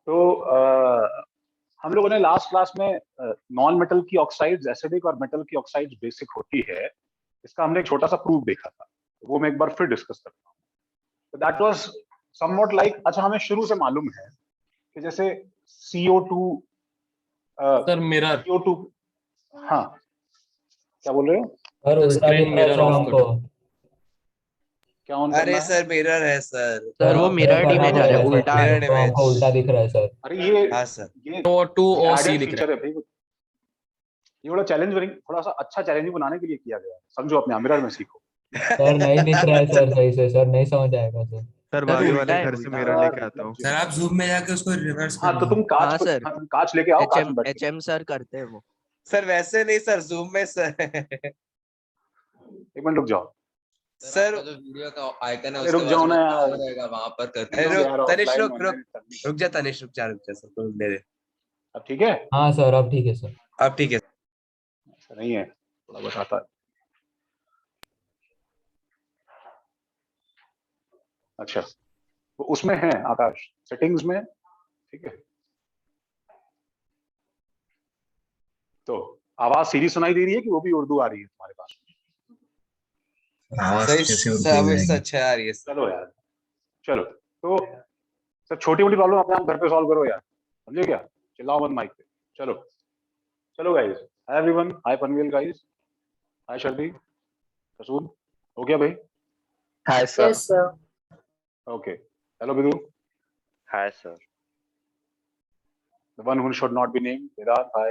तो हम लोगों ने लास्ट क्लास में नॉन मेटल की ऑक्साइड्स एसिडिक और मेटल की ऑक्साइड्स बेसिक होती है, इसका हमने एक छोटा सा प्रूफ देखा था, वो मैं एक बार फिर डिस्कस करता हूँ। तो दैट वाज समवॉट लाइक, अच्छा हमें शुरू से मालूम है कि जैसे CO2 सर मिरर CO2, हाँ क्या बोल रहे हो? सर उल्टा स्क्रीन दिख रहा है मिरर सर ऑफ हमको। क्या ऑन करना अरे है? सर मिरर है सर। सर वो अपने मिरर्ड करना इमेज आ रहा पड़ेगा है, सर, उल्टा आ रहा है। मिरर तो हमको इमेज। उल्टा दिख रहा है सर। अरे ये हाँ सर। ये तो 2OC एडेड लिख रहा फीचर है भाई, ये बड़ा चैलेंजिंग, थोड़ा सा अच्छा चैलेंजिंग बनाने के लिए किया गया है, समझो अपने मिरर में सीखो। सर नहीं दिख रहा है सर सही से, सर नहीं समझ आएगा सर। सर सर बाजू उल्टा वाले है, घर से उल्टा। मिरर लेके आता हूँ। सर आप जूम में जाके उसको रिवर्स हाँ कर तो लो। तुम कांच हाँ पे, सर, हाँ तुम कांच लेके आओ, कांच में बैठ के HM सर करते हैं वो। सर वैसे नहीं सर, जूम में सर। एक मिनट रुक जाओ। सर जो वीडियो का आइकन है अरे उसके रुक जाओ बाजू में ना टावर यार। रहेगा, वहां पर करते अरे हैं। यार, तनिष offline रुक online रुक करनी है। रुक जा तनिष, रुक जा सर, तुम दे दे। अब ठीक है? हाँ सर अब ठीक है सर। अब ठीक है। ऐसा नहीं है, थोड़ा बताता है। अच्छा, तो उसमें है आकाश, सेटिंग्स में, ठीक है। तो आवाज सीधी सुनाई दे रही है कि वो भी उर्दू आ रही है तुम्हारे पास? सही सर, अब इससे अच्छा आ रही है सर। चलो यार, चलो तो सर छोटी मोटी प्रॉब्लम अपने आप घर पे सॉल्व करो यार, समझे क्या? चिल्लाओ मत माइक पे। चलो चलो guys, hi everyone, hi Panvel guys, hi शर्दी, कसूर, हो गया भाई? Hi sir. Yes, sir. Okay, hello बिदू, hi sir. the one who should not be named, Vedant, hi,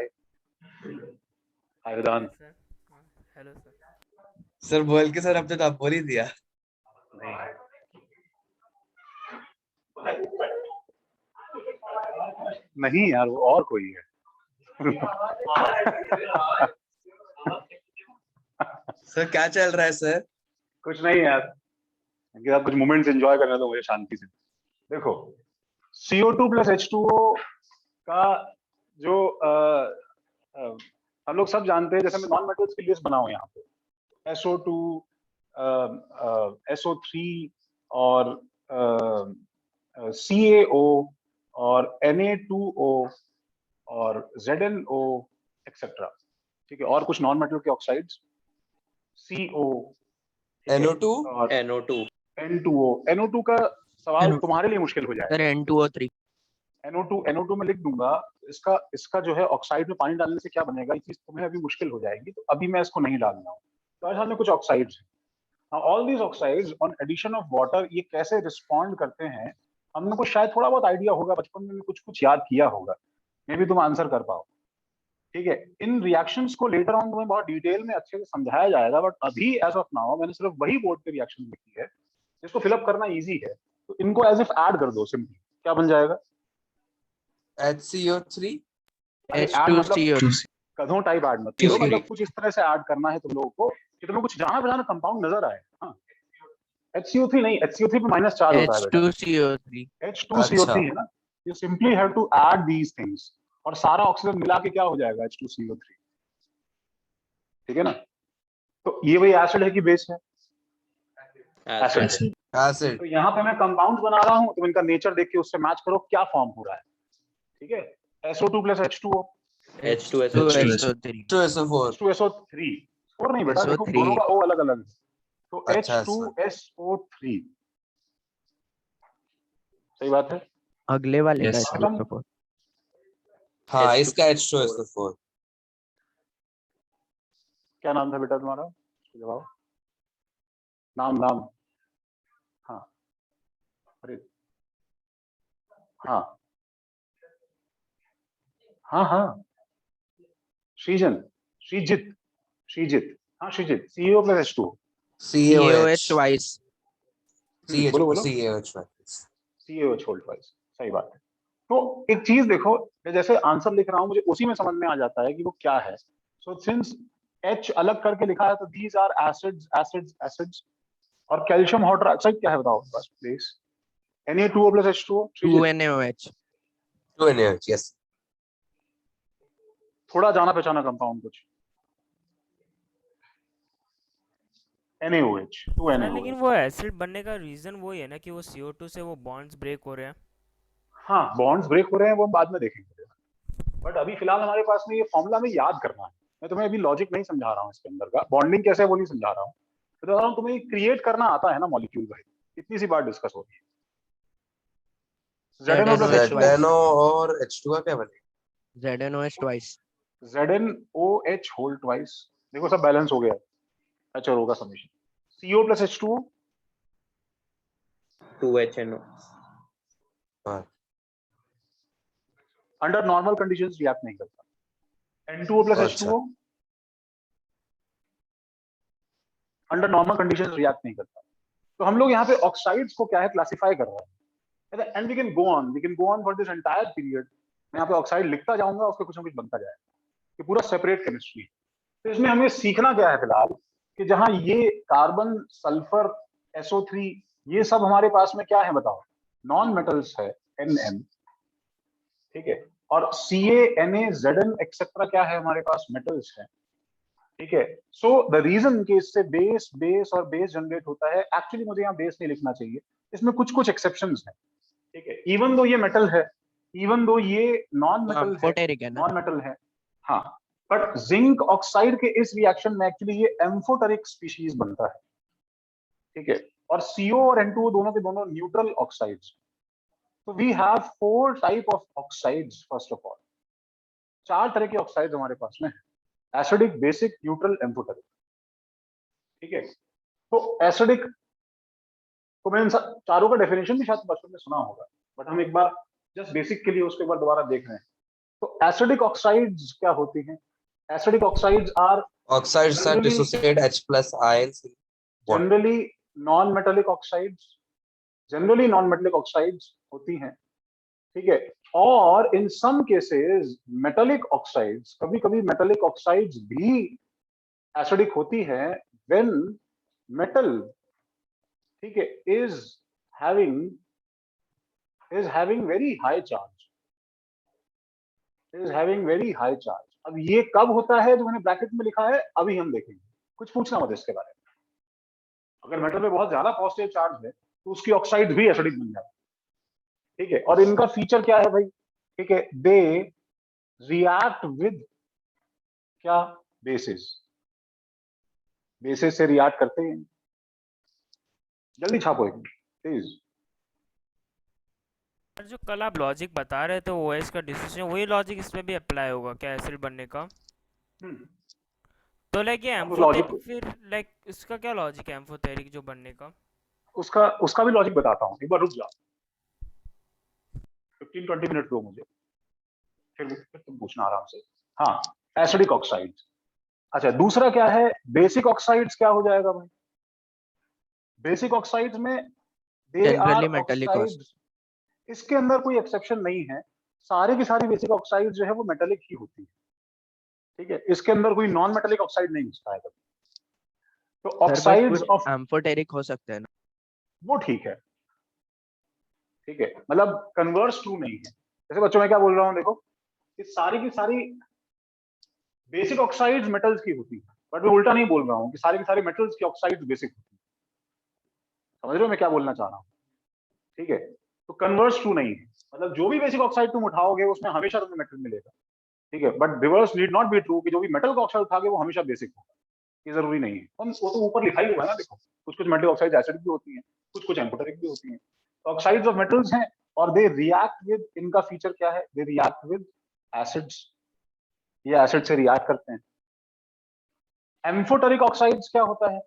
hi Vedant। Hello sir. Sir बोल के सर, अब तो आप बोल ही दिया। नहीं यार, वो और कोई है। सर क्या चल रहा है सर? कुछ नहीं यार, कि आप कुछ मोमेंट्स एंजॉय करने दो मुझे शांति से। देखो, CO2 प्लस H2O का जो हम लोग सब जानते हैं, जैसे मैं नॉन मेटल्स की लिस्ट बनाऊं यहाँ पे, SO2, SO3 और CaO और Na2O और ZnO एक्सेट्रा, ठीक है। और कुछ नॉन मेटल के ऑक्साइड्स, CO, NO2 और NO2 N2O। NO2 का सवाल तुम्हारे लिए मुश्किल हो जाएगा। Sir N2O3। NO2 में लिख दूंगा। इसका जो है ऑक्साइड में पानी डालने से क्या बनेगा, ये चीज तुम्हें अभी मुश्किल हो जाएगी, तो अभी मैं इसको नहीं डाल रहा हूँ। तो आज हमने कुछ oxides, all these oxides on addition of water, ये कैसे रिस्पॉन्ड करते हैं, हमने को शायद थोड़ा बहुत आइडिया होगा, बचपन में कुछ कुछ याद किया होगा, मे भी तुम आंसर कर पाओ, ठीक है। इन रिएक्शंस को लेटर ऑन तुम्हें बहुत डिटेल में अच्छे से समझाया जाएगा, बट अभी एज ऑफ नाउ मैंने सिर्फ वही बोर्ड पे रिएक्शन लिखी है जिसको फिलअप करना इजी है। तो इनको एज इफ ऐड कर दो सिंपली, क्या बन जाएगा? HCO3 H2CO। कदों टाइप ऐड मत करो, मतलब कुछ इस तरह से ऐड करना है तुम लोगों को कि तुम्हें कुछ जाना पहचाना कंपाउंड नजर आए। हाँ, HCO3 नहीं, HCO3 पे -4 होता है बेटा, H2CO3। H2CO3 है ना। You simply have to add these things और सारा ऑक्सीजन मिला के क्या हो जाएगा, H2CO3, ठीक है ना। तो ये वही एसिड है कि बेस है? एसिड। एसिड। तो यहाँ पे मैं कंपाउंड्स बना रहा हूँ, तो इनका नेचर देख के उससे मैच करो क्या फॉर्म हो रहा है, ठीक है। SO2 plus H2O, H2SO3 H2SO4 H2SO3, और नहीं बेटा, देखो दोनों का O अलग अलग है, तो अच्छा, H2SO3, सही बात है। अगले वाले का खत्म। H2SO4। हाँ इसका H2SO4। क्या नाम था बेटा तुम्हारा, जवाब, नाम नाम। हाँ, अरे हाँ हाँ हाँ, श्रीजन, श्रीजित, हाँ Sreejith, CO plus H2O, CaOH twice। बोलो बोलो, CaOH CaOH होल ट्वाइस, सही बात है। तो एक चीज देखो, मैं जैसे आंसर लिख रहा हूँ मुझे उसी में समझ में आ जाता है कि वो क्या है। सो सिंस H अलग करके लिखा है, तो दीज आर एसिड्स। और कैल्शियम हाइड्रोक्साइड क्या है बताओ बस please? Na2O plus H2O, 2NaOH। 2NaOH, yes. थोड़ा जाना पहचाना कंपाउंड कुछ, NaOH, 2NaOH। लेकिन वो एसिड बनने का रीजन वही है ना कि वो CO2 से वो बॉन्ड्स ब्रेक हो रहे हैं। हाँ बॉन्ड्स ब्रेक हो रहे हैं वो हम बाद में देखेंगे, बट अभी फिलहाल हमारे पास में ये फॉर्मूला में याद करना है। मैं तुम्हें अभी लॉजिक नहीं समझा रहा हूँ इसके अंदर का, बॉन्डिंग कैसे है वो नहीं समझा रहा हूँ, तो बता रहा हूँ तुम्हें क्रिएट करना आता है ना मॉलिक्यूल भाई, इतनी सी बात डिस्कस हो रही है। ZNO plus H2O, ZNO और H2 का क्या बनेगा? ZNOH twice. ZNOH whole twice, देखो सब बैलेंस हो गया है, H और O का summation, CO plus H2O 2HNO. हाँ, अंडर नॉर्मल कंडीशंस रिएक्ट नहीं करता, N2O plus अच्छा। H2O under normal conditions react नहीं करता। तो हम लोग यहाँ पे ऑक्साइड्स को क्या है क्लासिफाई कर रहे हैं, and we can go on for this entire period. मैं यहाँ पे ऑक्साइड लिखता जाऊंगा, उसके कुछ ना कुछ बनता जाएगा, ये पूरा सेपरेट केमिस्ट्री। तो इसमें हमें सीखना क्या है फिलहाल, कि जहां ये कार्बन, सल्फर, SO3 ये सब हमारे पास में क्या है बताओ, नॉन मेटल्स है, NM, ठीक है, और Ca, Na, Zn एक्सेट्रा क्या है हमारे पास, मेटल्स है, ठीक है। सो द रीजन कि इससे बेस और बेस जनरेट होता है, एक्चुअली मुझे यहाँ बेस नहीं लिखना चाहिए, इसमें कुछ एक्सेप्शंस हैं, ठीक है। इवन दो ये मेटल है, इवन दो ये नॉन मेटल है, Amphoteric है ना? नॉन मेटल है, हाँ, बट जिंक ऑक्साइड के इस रिएक्शन में एक्चुअली ये एम्फोटेरिक स्पीशीज बनता है, ठीक है। और CO और N2O दोनों के दोनों न्यूट्रल ऑक्साइड्स। तो we have 4 type of oxides, first of all 4 तरह के ऑक्साइड्स हमारे पास में, एसिडिक, बेसिक, न्यूट्रल, एम्फोटेरिक, ठीक है। तो एसिडिक तो मैंने चारों का डेफिनेशन भी शायद बचपन में सुना होगा, बट हम एक बार जस्ट बेसिक के लिए उसको एक बार दोबारा देख रहे हैं। तो एसिडिक ऑक्साइड्स क्या होती हैं? Acidic oxides are Oxides that dissociate H plus ions in water. Generally non metallic oxides होती हैं, ठीक है। और in some cases metallic oxides, कभी कभी मेटालिक ऑक्साइड्स भी एसिडिक होती है व्हेन मेटल, ठीक है, is having very high charge, अब ये कब होता है जो मैंने ब्रैकेट में लिखा है अभी हम देखेंगे, कुछ पूछना मत इसके बारे में। अगर मेटल में बहुत ज्यादा पॉजिटिव चार्ज है तो उसकी ऑक्साइड भी एसिडिक बन जाए, ठीक है। और इनका फीचर क्या है भाई, ठीक है, दे रिएक्ट विद क्या, बेसिस से रिएक्ट करते हैं। जल्दी छापो एक प्लीज। जो कल आप लॉजिक बता रहे थे OH का डिसीजन, वही लॉजिक इसमें भी अप्लाई होगा क्या एसिड बनने का? तो लाइक ये एम्फोटेरिक, फिर लाइक इसका क्या लॉजिक है एम्फोटेरिक जो बनने का? उसका भी लॉजिक बताता हूँ, एक बार रुक जाओ, 15-20 मिनट दो मुझे, फिर तुम पूछना आराम से। हाँ, एसिडिक ऑक्साइड्स। अच्छा, दूसरा क्या है, बेसिक ऑक्साइड्स क्या हो जाएगा भाई? बेसिक ऑक्साइड्स में दे आर ऑक्साइड्स, इसके अंदर कोई एक्सेप्शन नहीं है, सारे की सारी बेसिक ऑक्साइड जो है वो मेटालिक ही होती है, ठीक है। इसके अंदर कोई नॉन मेटालिक ऑक्साइड नहीं घुसता है कभी। तो ऑक्साइड्स ऑफ एम्फोटेरिक हो सकते हैं ना, वो ठीक है, मतलब कन्वर्स ट्रू नहीं है। जैसे बच्चों में क्या बोल रहा हूँ, देखो ये सारी की सारी बेसिक ऑक्साइड्स मेटल्स की होती है, बट मैं उल्टा नहीं बोल रहा हूँ कि सारी की सारी मेटल्स की ऑक्साइड्स बेसिक होती है। समझ रहे हो मैं क्या बोलना चाह रहा हूँ, ठीक है। तो कन्वर्स ट्रू नहीं है, मतलब जो भी बेसिक ऑक्साइड तुम उठाओगे उसमें हमेशा तुम्हें मेटल मिलेगा, ठीक है। But reverse need not be true कि जो भी मेटल का ऑक्साइड उठाओगे वो हमेशा बेसिक होगा, ये जरूरी नहीं है। वो तो ऊपर लिखा ही हुआ है ना, देखो कुछ मेटल ऑक्साइड एसिडिक भी होती हैं, कुछ एम्फोटेरिक भी होती हैं। ऑक्साइड्स ऑफ मेटल्स हैं और दे रिएक्ट विद, इनका फीचर क्या है, दे रिएक्ट विद एसिड्स, ये एसिड से रिएक्ट करते हैं। एम्फोटेरिक ऑक्साइड्स क्या होता है,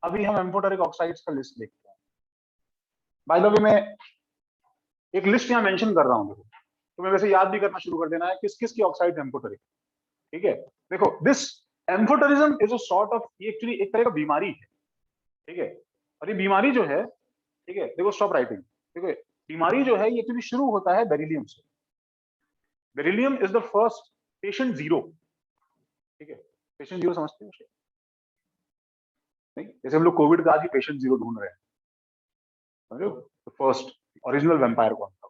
अभी हम एम्फोटेरिक ऑक्साइड्स का लिस्ट देखते हैं। बाय द वे मैं एक लिस्ट यहाँ मेंशन कर रहा हूँ, देखो तो मैं वैसे याद भी करना शुरू कर देना है किस किस की ऑक्साइड एम्फोटेरिक, ठीक है। देखो this amphoterism is a sort of, ये एक्चुअली एक तरह का बीमारी है, ठीक है। और ये बीमारी जो है, ठीक है, देखो स्टॉप राइटिंग, देखो बीमारी जो है ये एक्चुअली शुरू होता है बेरिलियम से। Beryllium is the first patient zero, ठीक है। पेशेंट जीरो समझते हो नहीं, जैसे हम लोग कोविड का आज ही पेशेंट जीरो ढूंढ रहे हैं, समझो, तो फर्स्ट ओरिजिनल वैम्पायर कौन था,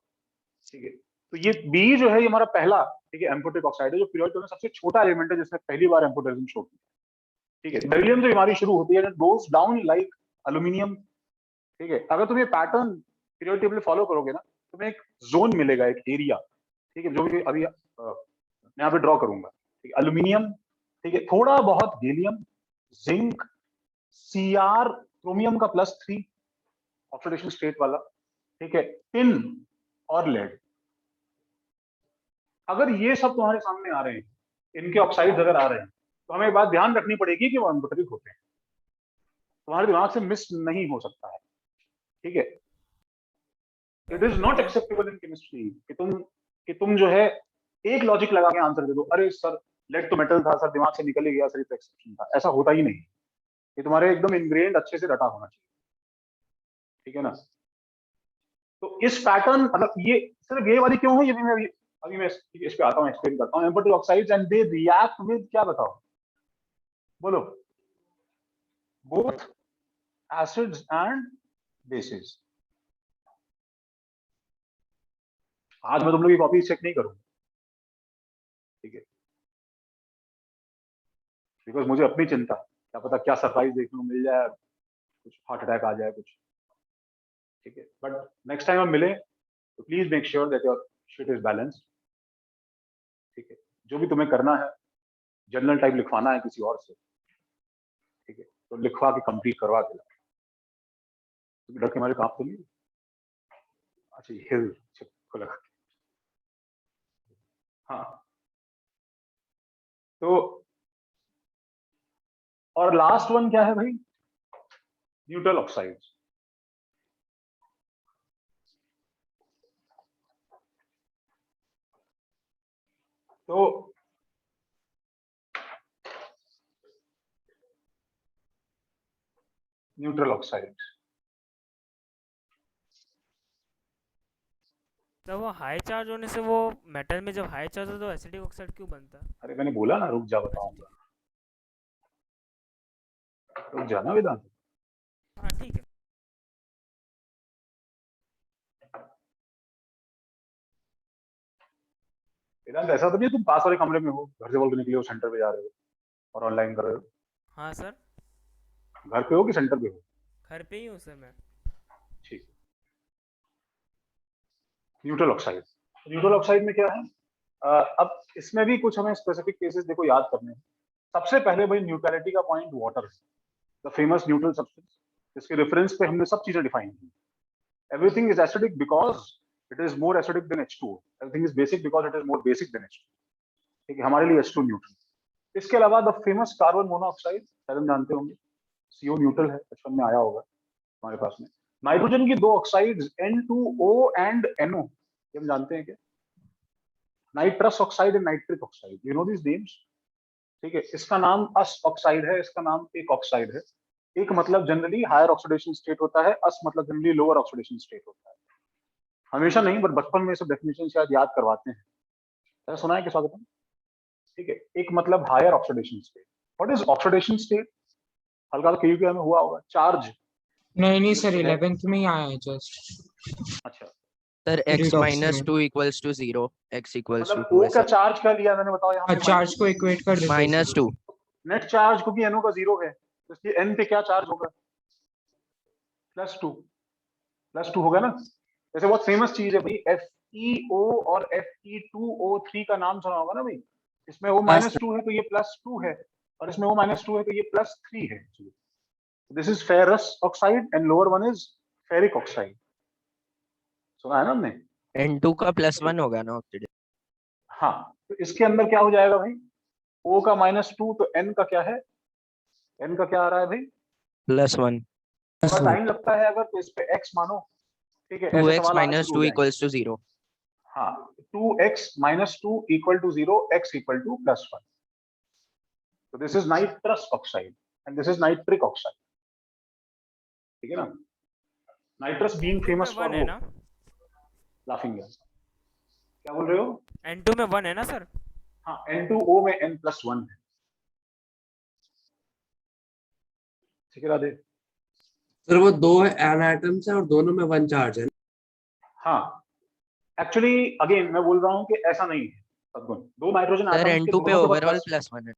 ठीक है। तो ये बी जो है ये हमारा पहला, ठीक है, एम्फोटेरिक ऑक्साइड है, जो पीरियोडिक टेबल में सबसे छोटा एलिमेंट है जिसने पहली बार एम्फोटेरिज्म शो किया, ठीक है। बेरिलियम से बीमारी शुरू होती है, it goes down like aluminium, ठीक है। अगर तुम ये पैटर्न पीरियोडिक टेबल फॉलो करोगे ना, तुम्हें एक जोन मिलेगा, एक एरिया, ठीक है, जो भी अभी मैं यहाँ पे ड्रॉ करूंगा, ठीक है, एल्यूमिनियम, ठीक है, थोड़ा बहुत गैलियम, जिंक, सीआर, क्रोमियम का +3 ऑक्सीडेशन स्टेट वाला, ठीक है, टिन और लेड। अगर ये सब तुम्हारे सामने आ रहे हैं, इनके ऑक्साइड्स अगर आ रहे हैं, तो हमें एक बात ध्यान रखनी पड़ेगी कि वो एम्फोटेरिक होते हैं, तुम्हारे दिमाग से मिस नहीं हो सकता है, ठीक है। It is not acceptable in chemistry कि तुम जो है एक लॉजिक लगा के आंसर दे दो, अरे सर लेड तो मेटल था सर, दिमाग से निकल ही गया सर, ये एक्सेप्शन था। ऐसा होता ही नहीं, ये तुम्हारे एकदम इनग्रेन्ड अच्छे से रटा होना चाहिए, ठीक है ना। तो इस पैटर्न, मतलब ये सिर्फ ये वाली क्यों है, ये भी मैं अभी मैं इस पे आता हूँ, एक्सप्लेन करता हूँ। Amphoteric oxides and they react with, क्या बताओ, बोलो, बोथ एसिड्स एंड बेसिस। आज मैं तुम लोग की कॉपी चेक नहीं करूंगा, ठीक है, बिकॉज मुझे अपनी चिंता, क्या पता क्या सरप्राइज देखने को मिल जाए, कुछ हार्ट अटैक आ जाए कुछ, ठीक है। बट नेक्स्ट टाइम हम मिले तो please make sure that your shit is balanced, ठीक है। जो भी तुम्हें करना है, जर्नल टाइप लिखवाना है किसी और से, ठीक है, तो लिखवा के कंप्लीट करवा के लाओ। तो डर के हमारे काम तो नहीं, अच्छा हिल को लगा, हाँ। तो और लास्ट वन क्या है भाई, न्यूट्रल ऑक्साइड्स। तो न्यूट्रल ऑक्साइड्स, तो वो हाई चार्ज होने से, वो मेटल में जब हाई चार्ज हो तो एसिडिक ऑक्साइड क्यों बनता है? अरे मैंने बोला ना, रुक जा बताऊंगा, रुक जा ना वेदांत। हाँ ठीक है। वेदांत ऐसा तो नहीं है तुम पास वाले कमरे में हो, घर से बोल के निकले हो, सेंटर पे जा रहे हो और ऑनलाइन कर रहे हो? हाँ सर, घर पे हो कि सेंटर पे हो? घर पे ही हूँ सर मैं। ठीक। न्यूट्रल ऑक्साइड, न्यूट्रल ऑक्साइड में क्या है, अब इसमें भी कुछ हमें स्पेसिफिक केसेस देखो याद करने हैं। सबसे पहले भाई न्यूट्रलिटी का पॉइंट वाटर है, द फेमस न्यूट्रल सब्सटेंस, इसके रेफरेंस पे हमने सब चीजें डिफाइन की। Everything is acidic because it is more acidic than H2, everything is basic because it is more basic than H2, ठीक है, हमारे लिए H2 न्यूट्रल। इसके अलावा द फेमस कार्बन मोनोऑक्साइड, शायद हम जानते होंगे, CO न्यूट्रल है, बचपन में आया होगा हमारे पास में। नाइट्रोजन की दो ऑक्साइड्स N2O एंड NO, ये हम जानते हैं क्या, nitrous oxide and nitric oxide, you know this names, ठीक है। इसका नाम अस ऑक्साइड है, इसका नाम एक ऑक्साइड है। एक मतलब जनरली हायर ऑक्सीडेशन स्टेट होता है, अस मतलब जनरली लोअर ऑक्सीडेशन स्टेट होता है। हमेशा नहीं, बट बचपन में सब डेफिनेशन शायद याद करवाते हैं, ऐसा सुना है कि स्वागतम, ठीक है। एक मतलब higher oxidation state. What is oxidation state, हल्का तो केयू में हुआ होगा, चार्ज। नहीं सर, 11th में ही आया है जस्ट। अच्छा, sir x minus 2 equals to 0, x equals to मतलब 2 O है का सर। चार्ज क्या लिया मैंने, बताओ यहाँ पे। चार्ज को इक्वेट कर देते हैं। -2 नेट चार्ज, क्योंकि NO का 0 है, तो इसलिए N पे क्या चार्ज होगा, +2 होगा ना। जैसे बहुत फेमस चीज है भाई, FeO और Fe2O3 का नाम सुना होगा ना भाई। इसमें O -2 है तो ये +2 है, और इसमें O -2 है तो ये +3 है। This is ferrous oxide and lower one is ferric oxide, सुना है ना हमने। N2 का +1 होगा ना ऑक्सीडेशन। हाँ, तो इसके अंदर क्या हो जाएगा भाई, O का -2 तो N का क्या है, N का क्या आ रहा है भाई, +1। थोड़ा टाइम लगता है अगर, तो इस पे X मानो, ठीक है, ऐसे 2x सवाल आने minus शुरू 2 हो जाएंगे। equals to 0। हाँ, 2x - 2 equal to 0, x equal to +1. So this is nitrous oxide and this is nitric oxide, ठीक है ना। नाइट्रस बीइंग फेमस फॉर 1 है ना, लाफिंग गैस, क्या बोल रहे हो? N2 में 1 है ना सर? हाँ, N2O में N+1 है, ठीक है राधे। सर वो दो एन एटम्स है और दोनों में 1 चार्ज है। हाँ, एक्चुअली अगेन मैं बोल रहा हूँ कि ऐसा नहीं है सदगुण, दो नाइट्रोजन सर एटम्स के N2 पे दोनों के ओवरऑल पास +1 है।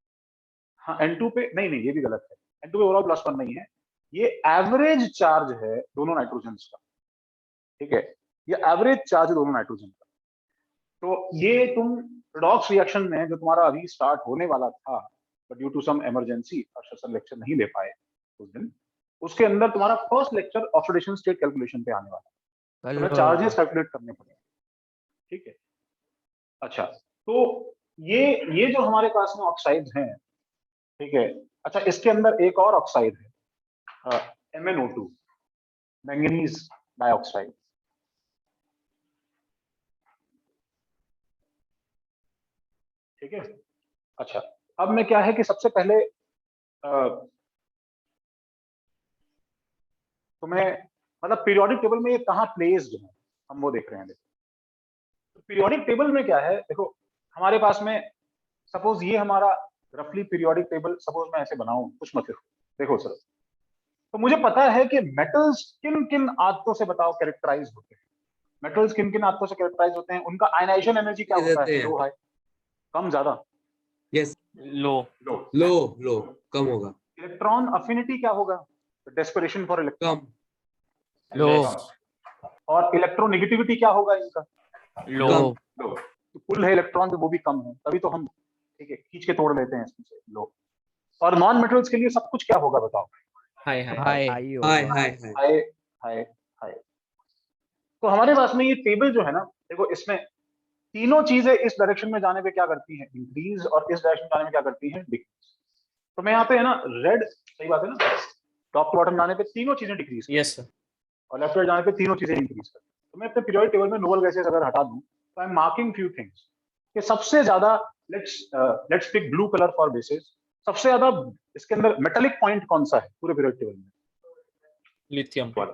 हाँ, N2 पे नहीं, ये भी गलत है, N2 पे ओवरऑल +1 नहीं है, ये एवरेज चार्ज है दोनों नाइट्रोजन्स का, ठीक है। ये एवरेज चार्ज है दोनों नाइट्रोजन का। तो ये तुम रिडॉक्स रिएक्शन में जो तुम्हारा अभी स्टार्ट होने वाला था, but due to some emergency Arshad sir lecture नहीं ले पाए उस दिन, उसके अंदर तुम्हारा first lecture oxidation state calculation पे आने वाला है, तुम्हें चार्जेस कैलकुलेट करने पड़ेंगे, ठीक है। अच्छा, तो ये जो हमारे पास में ऑक्साइड्स हैं, ठीक है। अच्छा, इसके अंदर एक और ऑक्साइड है MnO2, मैंगनीज डाइऑक्साइड, ठीक है। अच्छा, अब में क्या है कि सबसे पहले तुम्हें मतलब पीरियोडिक टेबल में ये कहाँ प्लेस्ड है हम वो देख रहे हैं। देखो पीरियोडिक टेबल में क्या है, देखो हमारे पास में सपोज ये हमारा रफली पीरियोडिक टेबल, सपोज मैं ऐसे बनाऊं, कुछ मत लिखो, देखो सर, तो मुझे पता है कि मेटल्स किन किन आदतों से बताओ कैरेक्टराइज होते हैं, मेटल्स किन किन आदतों से कैरेक्टराइज होते हैं, उनका आयनाइजेशन एनर्जी क्या होता है, लो हाई, कम ज्यादा, यस, लो लो लो लो कम होगा, इलेक्ट्रॉन अफिनिटी क्या होगा, डेस्पिरेशन फॉर इलेक्ट्रॉन, कम, लो और इलेक्ट्रोनेगेटिविटी क्या होगा इनका, लो कम, लो। तो पुल है इलेक्ट्रॉन, तो वो भी कम है, तभी तो हम ठीक है खींच के तोड़ लेते हैं इसमें से, लो। और नॉन मेटल्स के लिए सब कुछ क्या होगा बताओ, हाय हाय हाई हाय हाय हाय, हाई हाई हाई। तो हमारे पास में ये टेबल जो है ना, देखो इसमें तीनों चीजें इस डायरेक्शन में जाने पे क्या करती हैं, इंक्रीज, और इस डायरेक्शन में जाने में क्या करती हैं, डिक्रीज। तो मैं यहाँ पे है ना रेड, सही बात है ना, टॉप टू बॉटम जाने पे तीनों चीजें डिक्रीज, यस सर और लेफ्ट राइट जाने पे तीनों चीजें इंक्रीज करती हैं। तो मैं अपने पीरियोडिक टेबल में नोबल गैसेस अगर हटा दूं, तो I am marking few things कि सबसे ज्यादा, let's pick blue colour for basis, सबसे ज्यादा इसके अंदर मेटालिक पॉइंट कौन सा है पूरे पीरियोडिक टेबल में, लिथियम वाला,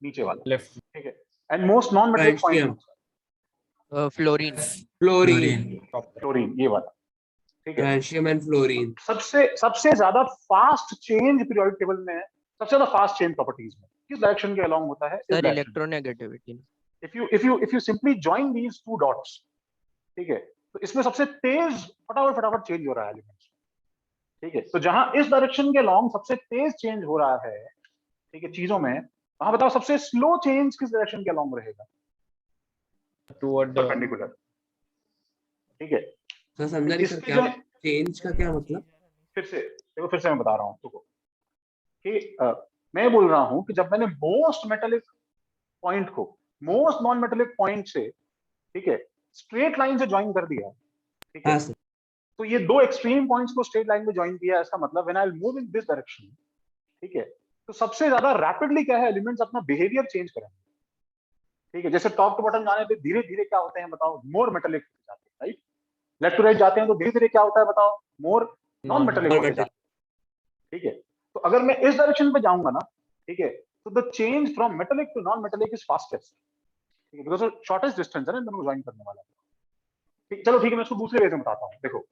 नीचे वाला, लेफ्ट ठीक है। And most non metallic francium, point, fluorine fluorine, chlorine, ये वाला, ठीक है। Francium and fluorine. सबसे ज्यादा फास्ट चेंज पीरियोडिक टेबल में है, सबसे ज्यादा फास्ट चेंज प्रॉपर्टीज में किस डायरेक्शन के अलोंग होता है, इस sir direction. Electronegativity if you simply join these two dots, ठीक है, तो इसमें सबसे तेज फटाफट चेंज हो रहा है एलिमेंट्स, ठीक है। तो जहां इस डायरेक्शन के अलोंग सबसे तेज चेंज हो रहा है, ठीक है, चीजों में, वहां बताओ सबसे स्लो चेंज किस डायरेक्शन के अलोंग रहेगा, टुवर्ड परपेंडिकुलर, ठीक है। सर समझा नहीं सर, इसके क्या जो चेंज का क्या मतलब? फिर से मैं बता रहा हूं तुमको कि मैं बोल रहा हूं कि जब मैंने मोस्ट मेटालिक पॉइंट को मोस्ट नॉन मेटालिक पॉइंट से, ठीक है, स्ट्रेट लाइन से ज्वाइन कर दिया, ठीक है, हाँ सर, तो ये दो एक्सट्रीम पॉइंट्स को स्ट्रेट लाइन में ज्वाइन किया, इसका मतलब when I will move in this direction, ठीक है, तो सबसे ज्यादा रैपिडली क्या है, एलिमेंट्स अपना बिहेवियर चेंज करेंगे, ठीक है। जैसे टॉप टू बॉटम जाने पे धीरे धीरे क्या होते हैं बताओ, मोर मेटालिक होते जाते हैं, राइट। लेफ्ट टू राइट जाते हैं तो धीरे धीरे क्या होता है बताओ, मोर नॉन मेटालिक होते जाते हैं, ठीक है। तो अगर मैं इस डायरेक्शन पे जाऊंगा ना, ठीक है, तो the change from metallic to non metallic is fastest, ठीक है, बिकॉज शॉर्टेस्ट डिस्टेंस है ना दोनों को ज्वाइन करने वाला, ठीक। चलो ठीक है, मैं इसको दूसरे वे से बताता हूँ, देखो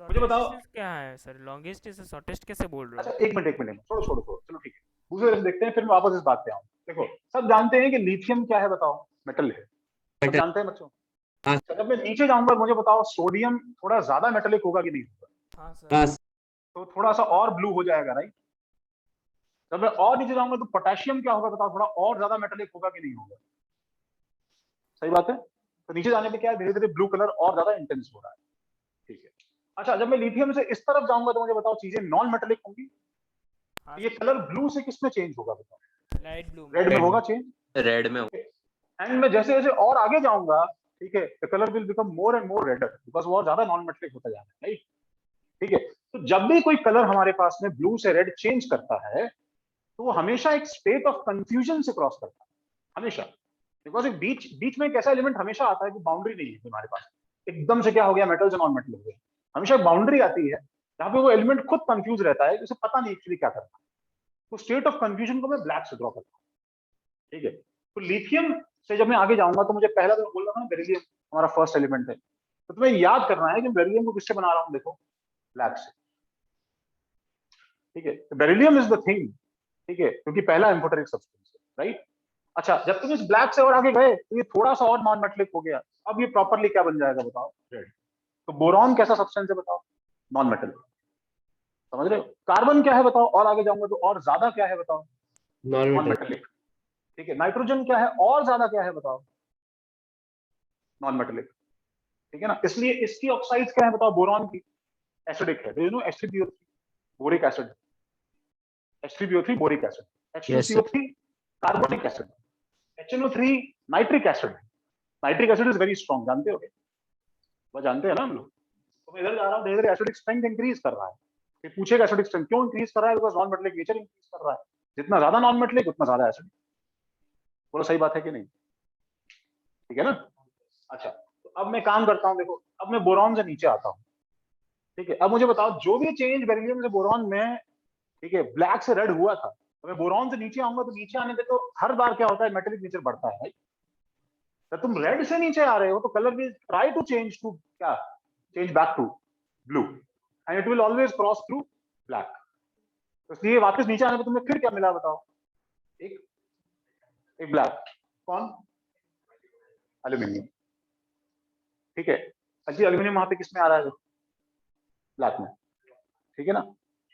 मुझे बताओ। क्या है सर, लॉन्गेस्ट से शॉर्टेस्ट कैसे बोल रहे अच्छा हो? एक मिनट छोड़ो, चलो ठीक है, दूसरे वे से देखते हैं, फिर मैं वापस इस बात पे आऊँ। देखो सब जानते हैं कि लिथियम क्या है बताओ, मेटल है, सब मेटल, जानते हैं बच्चों। हाँ अच्छा, जब मैं नीचे जाऊंगा मुझे बताओ सोडियम थोड़ा ज्यादा मेटालिक होगा कि नहीं होगा, हाँ सर, हाँ तो थोड़ा सा और ब्लू हो जाएगा, राइट। जब मैं और नीचे जाऊंगा तो पोटेशियम क्या होगा बताओ, थोड़ा और ज्यादा मेटालिक होगा कि नहीं होगा, सही बात है। तो नीचे जाने पे क्या है, धीरे धीरे ब्लू कलर और ज्यादा इंटेंस हो रहा है, ठीक है। अच्छा, जब मैं लिथियम से इस तरफ जाऊंगा तो मुझे बताओ चीजें नॉन मेटालिक होंगी, हाँ तो ये कलर ब्लू से किस में चेंज होगा बताओ, लाइट ब्लू रेड में होगा चेंज, रेड में एंड मैं जैसे जैसे और आगे जाऊंगा, ठीक है, the colour will become more and more raider, because वो और ज्यादा नॉन मेटालिक होता जा रहा है, राइट, ठीक है। तो जब भी कोई कलर हमारे पास में ब्लू से रेड चेंज करता है, तो वो हमेशा एक स्टेट ऑफ कंफ्यूजन से क्रॉस करता है, हमेशा, बिकॉज एक बीच में एक ऐसा एलिमेंट हमेशा आता है कि बाउंड्री नहीं है हमारे पास, एकदम से क्या हो गया, मेटल से नॉन मेटल हो गया, हमेशा बाउंड्री आती है जहां पे वो एलिमेंट खुद कंफ्यूज रहता है, उसे पता नहीं एक्चुअली क्या करना है। तो स्टेट ऑफ कंफ्यूजन को मैं ब्लैक से ड्रॉ करता हूँ, ठीक है। तो लिथियम से जब मैं आगे जाऊंगा तो मुझे पहला तो बोल रहा था ना, बेरिलियम हमारा फर्स्ट एलिमेंट है, तो तुम्हें याद करना है कि बेरिलियम को किससे बना रहा हूँ, देखो ब्लैक से, ठीक है। बेरिलियम इज द थिंग, ठीक है, क्योंकि पहला एम्फोटेरिक सब्सटेंस है, राइट। अच्छा, जब तुम इस ब्लैक से और आगे गए तो ये थोड़ा सा और नॉन मेटालिक हो गया, अब ये प्रॉपरली क्या बन जाएगा बताओ, रेड। तो बोरॉन कैसा सब्सटेंस है बताओ, नॉन मेटालिक, समझ रहे हो। कार्बन क्या है बताओ, और आगे जाऊंगा तो और ज्यादा क्या है बताओ, नॉन नॉन मेटालिक, ठीक है। नाइट्रोजन क्या है और ज्यादा क्या है बताओ, नॉन मेटेलिक, ठीक है ना। इसलिए इसकी ऑक्साइड्स क्या है बताओ, बोरॉन की एसिडिक है, you know H3PO3 boric acid, H3PO3 boric acid, Yes, sir. H2CO3 carbonic acid, HNO3 nitric acid है। Nitric acid is very strong, जानते हो क्या? वो जानते हैं ना हम लोग। तो मैं इधर जा रहा हूँ, धीरे धीरे एसिडिक स्ट्रेंथ इंक्रीज कर रहा है। फिर पूछेगा एसिडिक स्ट्रेंथ क्यों इंक्रीज कर रहा है, because non metallic nature increase कर रहा है। जितना ज्यादा नॉन मेटेलिक उतना ज्यादा एसिडिक। बोलो सही बात है कि नहीं? ठीक है ना। अच्छा, तो अब मैं काम करता हूँ, देखो अब मैं बोरॉन से नीचे आता हूँ, ठीक है। अब मुझे बताओ जो भी चेंज बेरिलियम से बोरॉन में, ठीक है, ब्लैक से रेड हुआ था, तो मैं बोरॉन से नीचे आऊंगा, तो नीचे आने पे तो हर बार क्या होता है, मेटेलिक नेचर बढ़ता है। तो तुम रेड से नीचे आ रहे हो तो colour will try to change to क्या, change back to blue, and it will always cross through black. तो इसलिए वापस नीचे आने पे तुम्हें फिर क्या मिला बताओ, एक ब्लैक, कौन, एल्यूमिनियम, ठीक है। अच्छी एल्यूमिनियम वहां पे किसमें आ रहा है, ब्लैक में, ठीक है ना।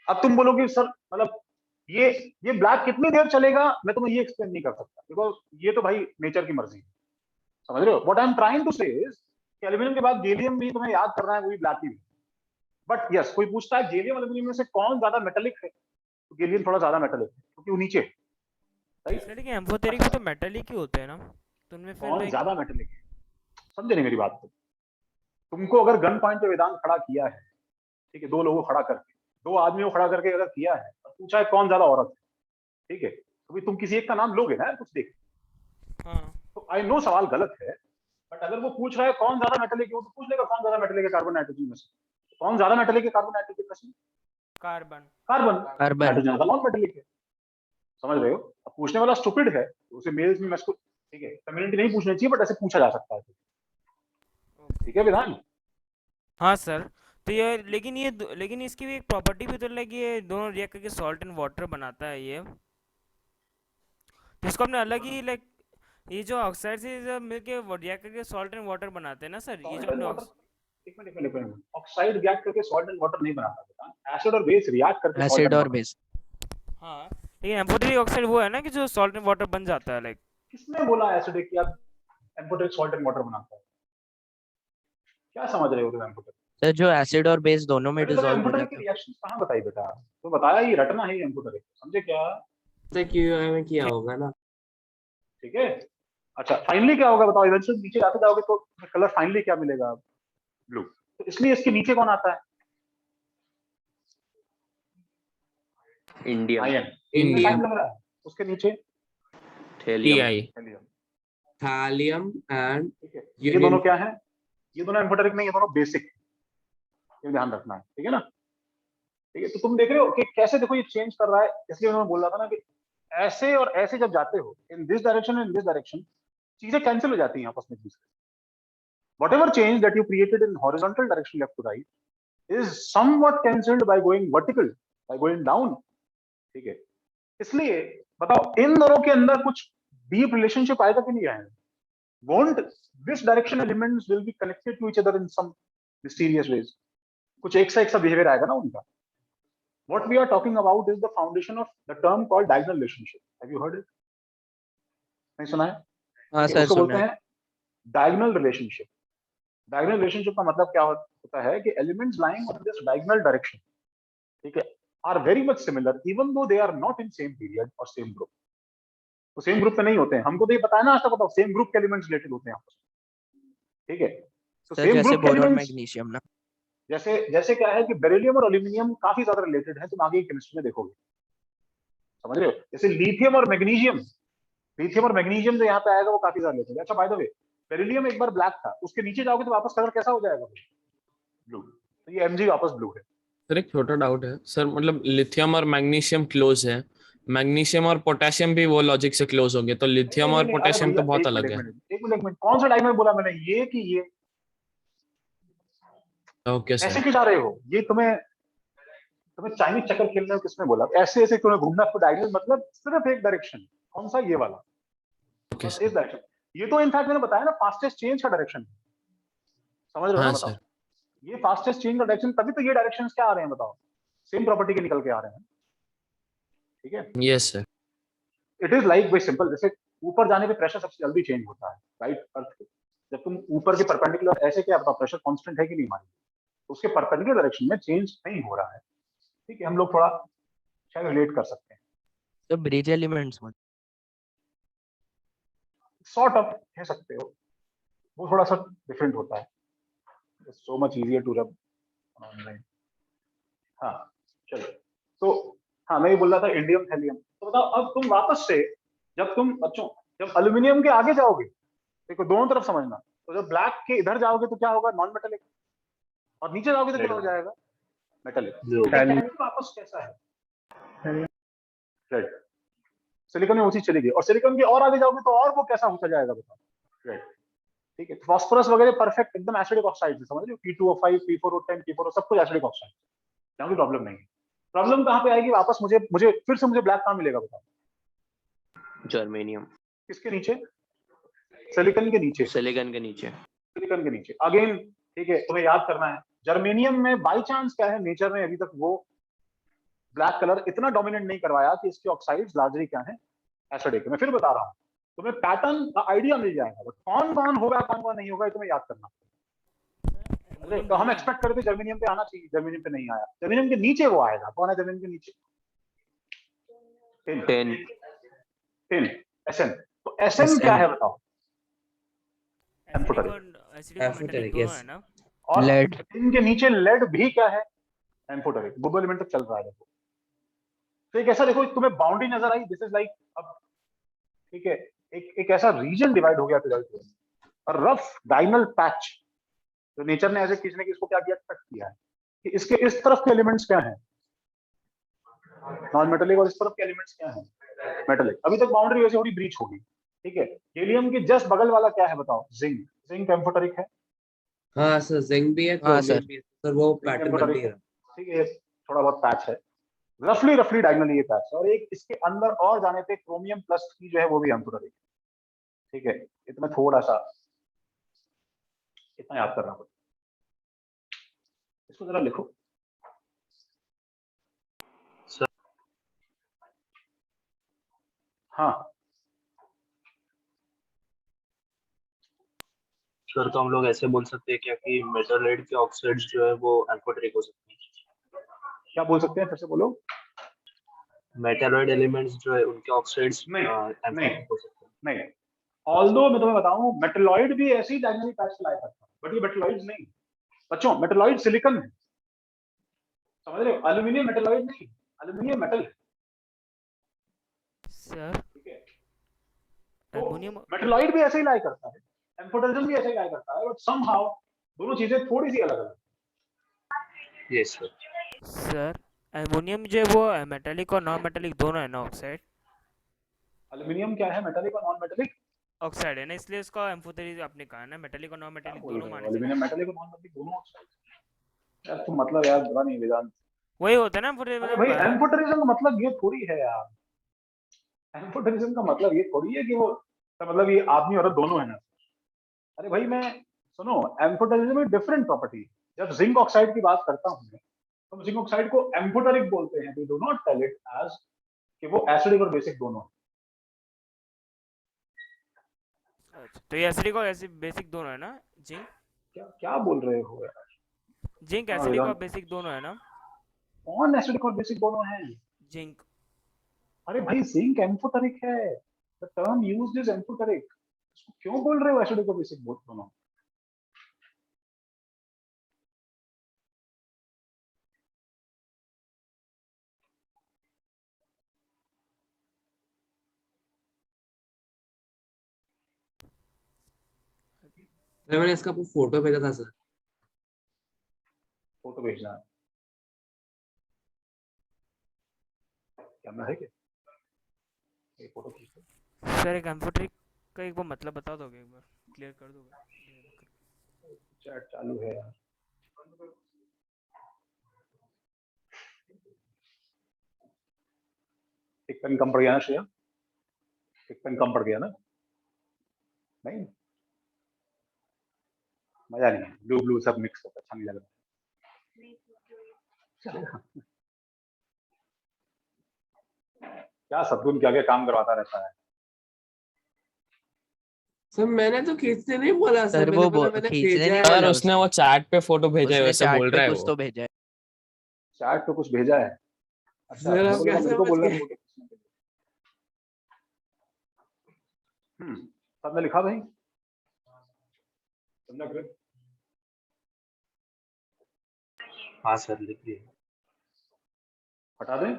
अब तुम बोलोगे सर मतलब ये ब्लैक कितनी देर चलेगा, मैं तुम्हें ये एक्सप्लेन नहीं कर सकता, बिकॉज ये तो भाई नेचर की मर्जी है, समझ रहे हो। What I am trying to say is कि एल्यूमिनियम के बाद गैलियम भी तुम्हें याद करना है, वो भी ब्लैक ही। बट यस, कोई पूछता है गैलियम एल्यूमिनियम में से कौन ज्यादा मेटेलिक है, तो गैलियम थोड़ा ज्यादा मेटेलिक है क्योंकि वो नीचे, राइट। लेकिन एम्फोटेरिक भी तो मेटलिक ही होते हैं ना, तो उनमें फिर कौन like- ज्यादा मेटेलिक है, समझे नहीं मेरी बात को। तुमको अगर गन पॉइंट पे वेदांत खड़ा किया है, ठीक है, दो लोगों खड़ा करके, दो आदमियों को खड़ा करके अगर किया है और पूछा है कौन ज्यादा औरत है, ठीक है, तो भी तुम किसी एक का नाम लोगे ना कुछ देख। हाँ तो आई नो सवाल गलत है, बट अगर वो पूछ रहा है कौन ज्यादा मेटेलिक है, वो तो पूछ लेगा कौन ज्यादा मेटेलिक है कार्बन नाइट्रोजन में से। कौन ज्यादा मेटेलिक है कार्बन नाइट्रोजन में से, कार्बन कार्बन, Carbon. नाइट्रोजन ज्यादा नॉन मेटेलिक है, समझ रहे हो। अब पूछने वाला स्टूपिड है तो उसे मेल्स में इसको, ठीक है, कम्युनिटी नहीं पूछनी चाहिए, बट ऐसे पूछा जा सकता है, ठीक है विधान। हाँ सर। तो ये लेकिन इसकी भी एक प्रॉपर्टी भी तो लाइक ये दोनों रिएक्ट करके सॉल्ट एंड वाटर बनाता है ये, जिसको हमने अलग ही लाइक ये जो ऑक्साइड से जब मिलके रिएक्ट करके सॉल्ट एंड वाटर बनाते हैं ना सर, ये जो हमने एक मिनट, ऑक्साइड रिएक्ट करके सॉल्ट एंड वाटर नहीं बनाता बेटा, एसिड और बेस रिएक्ट करके salt Acid and और water। base. हाँ, लेकिन एम्फोटेरिक ऑक्साइड वो है ना कि जो सॉल्ट एंड वाटर बन जाता है लाइक। किसने बोला एसिडिक कि आप एम्फोटेरिक सॉल्ट एंड वाटर बनाता है, क्या समझ रहे हो तुम एम्फोटेरिक? सर जो एसिड और बेस दोनों में डिसॉल्व हो एम्फोटेरिक जाता की है। रिएक्शंस कहां बताई बेटा, तो बताया ही रटना है एम्फोटेरिक, समझे क्या, से QA में किया होगा ना। ठीक है। अच्छा फाइनली क्या होगा बताओ, इवेंचुअली नीचे जाते जाओगे तो कलर फाइनली क्या मिलेगा, ब्लू। तो इसलिए इसके नीचे कौन आता है, Indium. आयन, इंडियम, लग रहा है उसके नीचे Helium. TI, helium, thallium and ठीक है। ये दोनों क्या है, ये दोनों एम्फोटेरिक नहीं, ये दोनों बेसिक, ये ध्यान रखना है, ठीक है ना। ठीक है, तो तुम देख रहे हो कि कैसे देखो ये चेंज कर रहा है, इसलिए मैं बोल रहा था ना कि ऐसे और ऐसे जब जाते हो, in this direction in this direction, चीजें कैंसिल हो जाती हैं आपस में। Whatever change that you created in horizontal direction left to right is somewhat cancelled by going vertical, by going down, ठीक है। इसलिए बताओ इन दोनों के अंदर कुछ डीप रिलेशनशिप आएगा कि नहीं आएगा, won't this direction elements will be connected to each other in some mysterious ways, कुछ एक सा बिहेवियर आएगा ना उनका। What we are talking about is the foundation of the term called diagonal relationship. Have you heard it? नहीं सुना है? हाँ ठीक है, सर उसको बोलते सुना है। हैं diagonal relationship. डायगोनल रिलेशनशिप का मतलब क्या होता है कि elements lying on this diagonal direction, ठीक है, are very much similar even though they are not in same period और सेम ग्रुप। तो सेम ग्रुप में नहीं होते हैं, हमको तो ये पता है ना, आज तक बताओ सेम ग्रुप के एलिमेंट्स रिलेटेड होते हैं आपस में, ठीक है। तो सर सेम जैसे ग्रुप के बोरॉन एलिमेंट्स, मैग्नीशियम ना। जैसे जैसे क्या है कि बेरिलियम और एल्यूमिनियम काफी ज्यादा रिलेटेड है, तुम आगे केमिस्ट्री में देखोगे, समझ रहे हो। जैसे लिथियम और मैग्नीशियम जो यहाँ पे आएगा वो काफी ज्यादा रिलेटेड है। अच्छा बाय द वे, बेरिलियम एक बार ब्लैक था, उसके नीचे जाओगे तो वापस कलर कैसा हो जाएगा, ब्लू। तो ये Mg वापस ब्लू है। सर एक छोटा डाउट है सर, मतलब लिथियम और मैग्नीशियम क्लोज है, मैग्नीशियम और पोटेशियम भी वो लॉजिक से क्लोज होंगे, तो लिथियम और पोटेशियम तो बहुत अलग है। एक मिनट, कौन सा डायगोनल बोला मैंने, ये कि ये? ओके ऐसे सर। क्यों जा रहे हो, ये तुम्हें चाइनीज चक्कर खेलने में किसने बोला, ऐसे ऐसे क्यों घूमना, डायगोनल मतलब सिर्फ एक डायरेक्शन, कौन सा, ये वाला, ओके इस सर। डायरेक्शन। ये तो इनफैक्ट मैंने बताया ना फास्टेस्ट चेंज का डायरेक्शन, समझ रहे हो ना, हाँ बताओ। सर। ये फास्टेस्ट चेंज का डायरेक्शन, तभी तो ये डायरेक्शंस क्या आ रहे हैं बताओ, सेम प्रॉपर्टी के निकल के आ रहे हैं, ठीक है। Yes sir. It is like very simple, जैसे ऊपर जाने पे प्रेशर सबसे जल्दी चेंज होता है, राइट, अर्थ पे। जब तुम ऊपर के परपेंडिकुलर ऐसे क्या बताओ प्रेशर कांस्टेंट है कि नहीं हमारी, तो उसके परपेंडिकुलर डायरेक्शन में चेंज नहीं हो रहा है। ठीक है, हम लोग थोड़ा शायद रिलेट कर सकते हैं। तो ब्रिज एलिमेंट्स में सॉर्ट ऑफ कह सकते हो, वो थोड़ा सा डिफरेंट होता है। So much easier to rub online. हाँ चलो, तो हाँ मैं ये बोल रहा था इंडियम थैलियम। तो बताओ अब तुम वापस से जब तुम बच्चों जब एल्यूमिनियम के आगे जाओगे, देखो दोनों तरफ समझना, तो जब ब्लैक के इधर जाओगे तो क्या होगा, नॉन मेटेलिक, और नीचे जाओगे तो क्या हो जाएगा, मेटेलिक। वापस कैसा है, रेड। सिलिकॉन में वो चीज चली गई, और सिलिकॉन के और आगे जाओगे तो और वो कैसा होता जाएगा बताओ, रेड। ठीक है, फास्फोरस वगैरह परफेक्ट एकदम एसिडिक ऑक्साइड है, समझ लो P2O5 P4O10 P4O सब कुछ एसिडिक ऑक्साइड, यहाँ कोई प्रॉब्लम नहीं है। प्रॉब्लम कहाँ पे आएगी वापस, मुझे मुझे फिर से मुझे ब्लैक कहाँ मिलेगा बताओ, जर्मेनियम, किसके नीचे, सिलिकॉन के नीचे, सिलिकॉन के नीचे। सिलिकॉन के नीचे अगेन। ठीक है, तुम्हें याद करना है जर्मेनियम में बाई चांस क्या है, नेचर ने अभी तक वो ब्लैक कलर इतना डोमिनेट नहीं करवाया कि इसके ऑक्साइड्स लार्जली क्या है, एसिडिक। मैं फिर बता रहा हूँ, तुम्हें पैटर्न का आइडिया मिल जाएगा, बट कौन कौन होगा कौन कौन नहीं होगा ये तुम्हें याद करना। अरे तो हम एक्सपेक्ट करते जर्मेनियम पे आना चाहिए, जर्मेनियम पे नहीं आया, जर्मेनियम के नीचे वो आएगा। कौन है जर्मेनियम के नीचे, टिन, टिन, एसएन। तो एसएन क्या है बताओ, एम्फोटेरिक, यस। और लेड। टिन के नीचे लेड भी क्या है, एम्फोटेरिक। गुड एलिमेंट तक चल रहा है देखो। तो एक ऐसा देखो तुम्हें बाउंड्री नजर आई, दिस इज लाइक, अब ठीक है, एक ऐसा रीजन डिवाइड हो गया फिर रफ डायगोनल पैच, तो नेचर ने ऐसे किसने किसको क्या किया, कट किया है कि इसके इस तरफ के एलिमेंट्स क्या हैं, नॉन मेटेलिक, और इस तरफ के एलिमेंट्स क्या हैं, मेटेलिक। अभी तक बाउंड्री वैसे थोड़ी ब्रीच होगी। ठीक है, गैलियम के जस्ट बगल वाला क्या है बताओ, जिंक। जिंक एम्फोटेरिक है, हाँ सर, जिंक भी है, हाँ, क्रोमियम भी है सर, वो पैटर्न बन नहीं रहा। ठीक है, थोड़ा बहुत पैच है, रफली डायगोनली ये पैच, और एक इसके अंदर और जाने पे क्रोमियम प्लस की जो है वो भी एम्फोटेरिक। ठीक है, इतना थोड़ा सा इतना याद करना पड़ेगा, इसको जरा लिखो। हाँ सर, तो हम लोग ऐसे बोल सकते हैं क्या कि मेटलराइट के ऑक्साइड्स जो है वो एम्फोटेरिक हो सकते हैं? क्या बोल सकते हैं, फिर से बोलो। मेटलराइट एलिमेंट्स जो है उनके ऑक्साइड्स नहीं, एम्फोटेरिक हो सकते हैं? नहीं, ऑल्दो मैं तुम्हें बताऊं मेटलॉइड भी ऐसे ही डायगोनली पैच लाया करता है, बट ये मेटलॉइड नहीं बच्चों, मेटलॉइड सिलिकॉन है, समझ रहे हो, एल्यूमिनियम मेटलॉइड नहीं, एल्यूमिनियम मेटल है। सर ठीक है, एल्युमिनियम मेटलॉइड भी ऐसे ही लाया करता है, एम्फोटेरिज्म भी ऐसे ही लाया करता है, बट समहाउ दोनों चीजें थोड़ी सी अलग अलग। Yes sir. सर एल्युमिनियम जो है वो मेटालिक और नॉन मेटालिक दोनों है ना ऑक्साइड, एल्यूमिनियम क्या है, मेटालिक और नॉन मेटालिक ऑक्साइड है ना, इसलिए इसका एम्फोटेरिक आपने कहा ना, मेटालिक और नॉन मेटालिक दोनों माने जाते एल्यूमिनियम मेटालिक और नॉन मेटालिक दोनों ऑक्साइड। यार तुम मतलब यार पता नहीं वेदांत, वही होता है ना अरे भाई एम्फोटेरिज्म का मतलब ये थोड़ी है यार, एम्फोटेरिज्म का मतलब ये थोड़ी है कि वो मतलब ये आदमी औरत दोनों है ना। अरे भाई मैं सुनो, एम्फोटेरिज्म में डिफरेंट प्रॉपर्टी। जब जिंक ऑक्साइड की बात करता हूं मैं, तो जिंक ऑक्साइड को एम्फोटेरिक बोलते हैं, we do not tell it as कि वो एसिडिक और बेसिक दोनों। अच्छा, तो ये एसिडिक और बेसिक दोनों है ना, जिंक क्या क्या बोल रहे हो यार, जिंक एसिडिक और बेसिक दोनों है ना, कौन एसिडिक और बेसिक दोनों हैं, जिंक। अरे भाई जिंक एम्फोटेरिक है, the term used is amphoteric, इसको क्यों बोल रहे हो एसिडिक और बेसिक दोनों। सर मैंने इसका आपको फोटो भेजा था सर। फोटो भेजना है, कैमरा है क्या, ये फोटो खींच लो। सर एक एम्फोटेरिक का एक बार मतलब बता दोगे, एक बार क्लियर कर दोगे। चैट चालू है यार, एक पेन कम पड़ गया ना श्रेया, एक पेन कम पड़ गया ना, नहीं मजा नहीं है, ब्लू ब्लू सब मिक्स होता, अच्छा नहीं लग रहा। क्या सदगुण क्या क्या काम करवाता रहता है। सर मैंने तो खींचने नहीं बोला सर, सर मैंने वो बोला मैंने खींचने भेजा नहीं है। सर बोला उसने वो चैट पे फोटो भेजा है उसने वैसे चैट बोल पे रहा है कुछ वो। तो भेजा है। चैट पे कुछ भेजा है? अच्छा, सर मेरे आप को लगा कैसे मेरे को समझ बोल रहा है गए? फोटो खींचने के लिए। सबने लिखा भाई? सबने agree? हाँ सर लिखिए। हटा दें?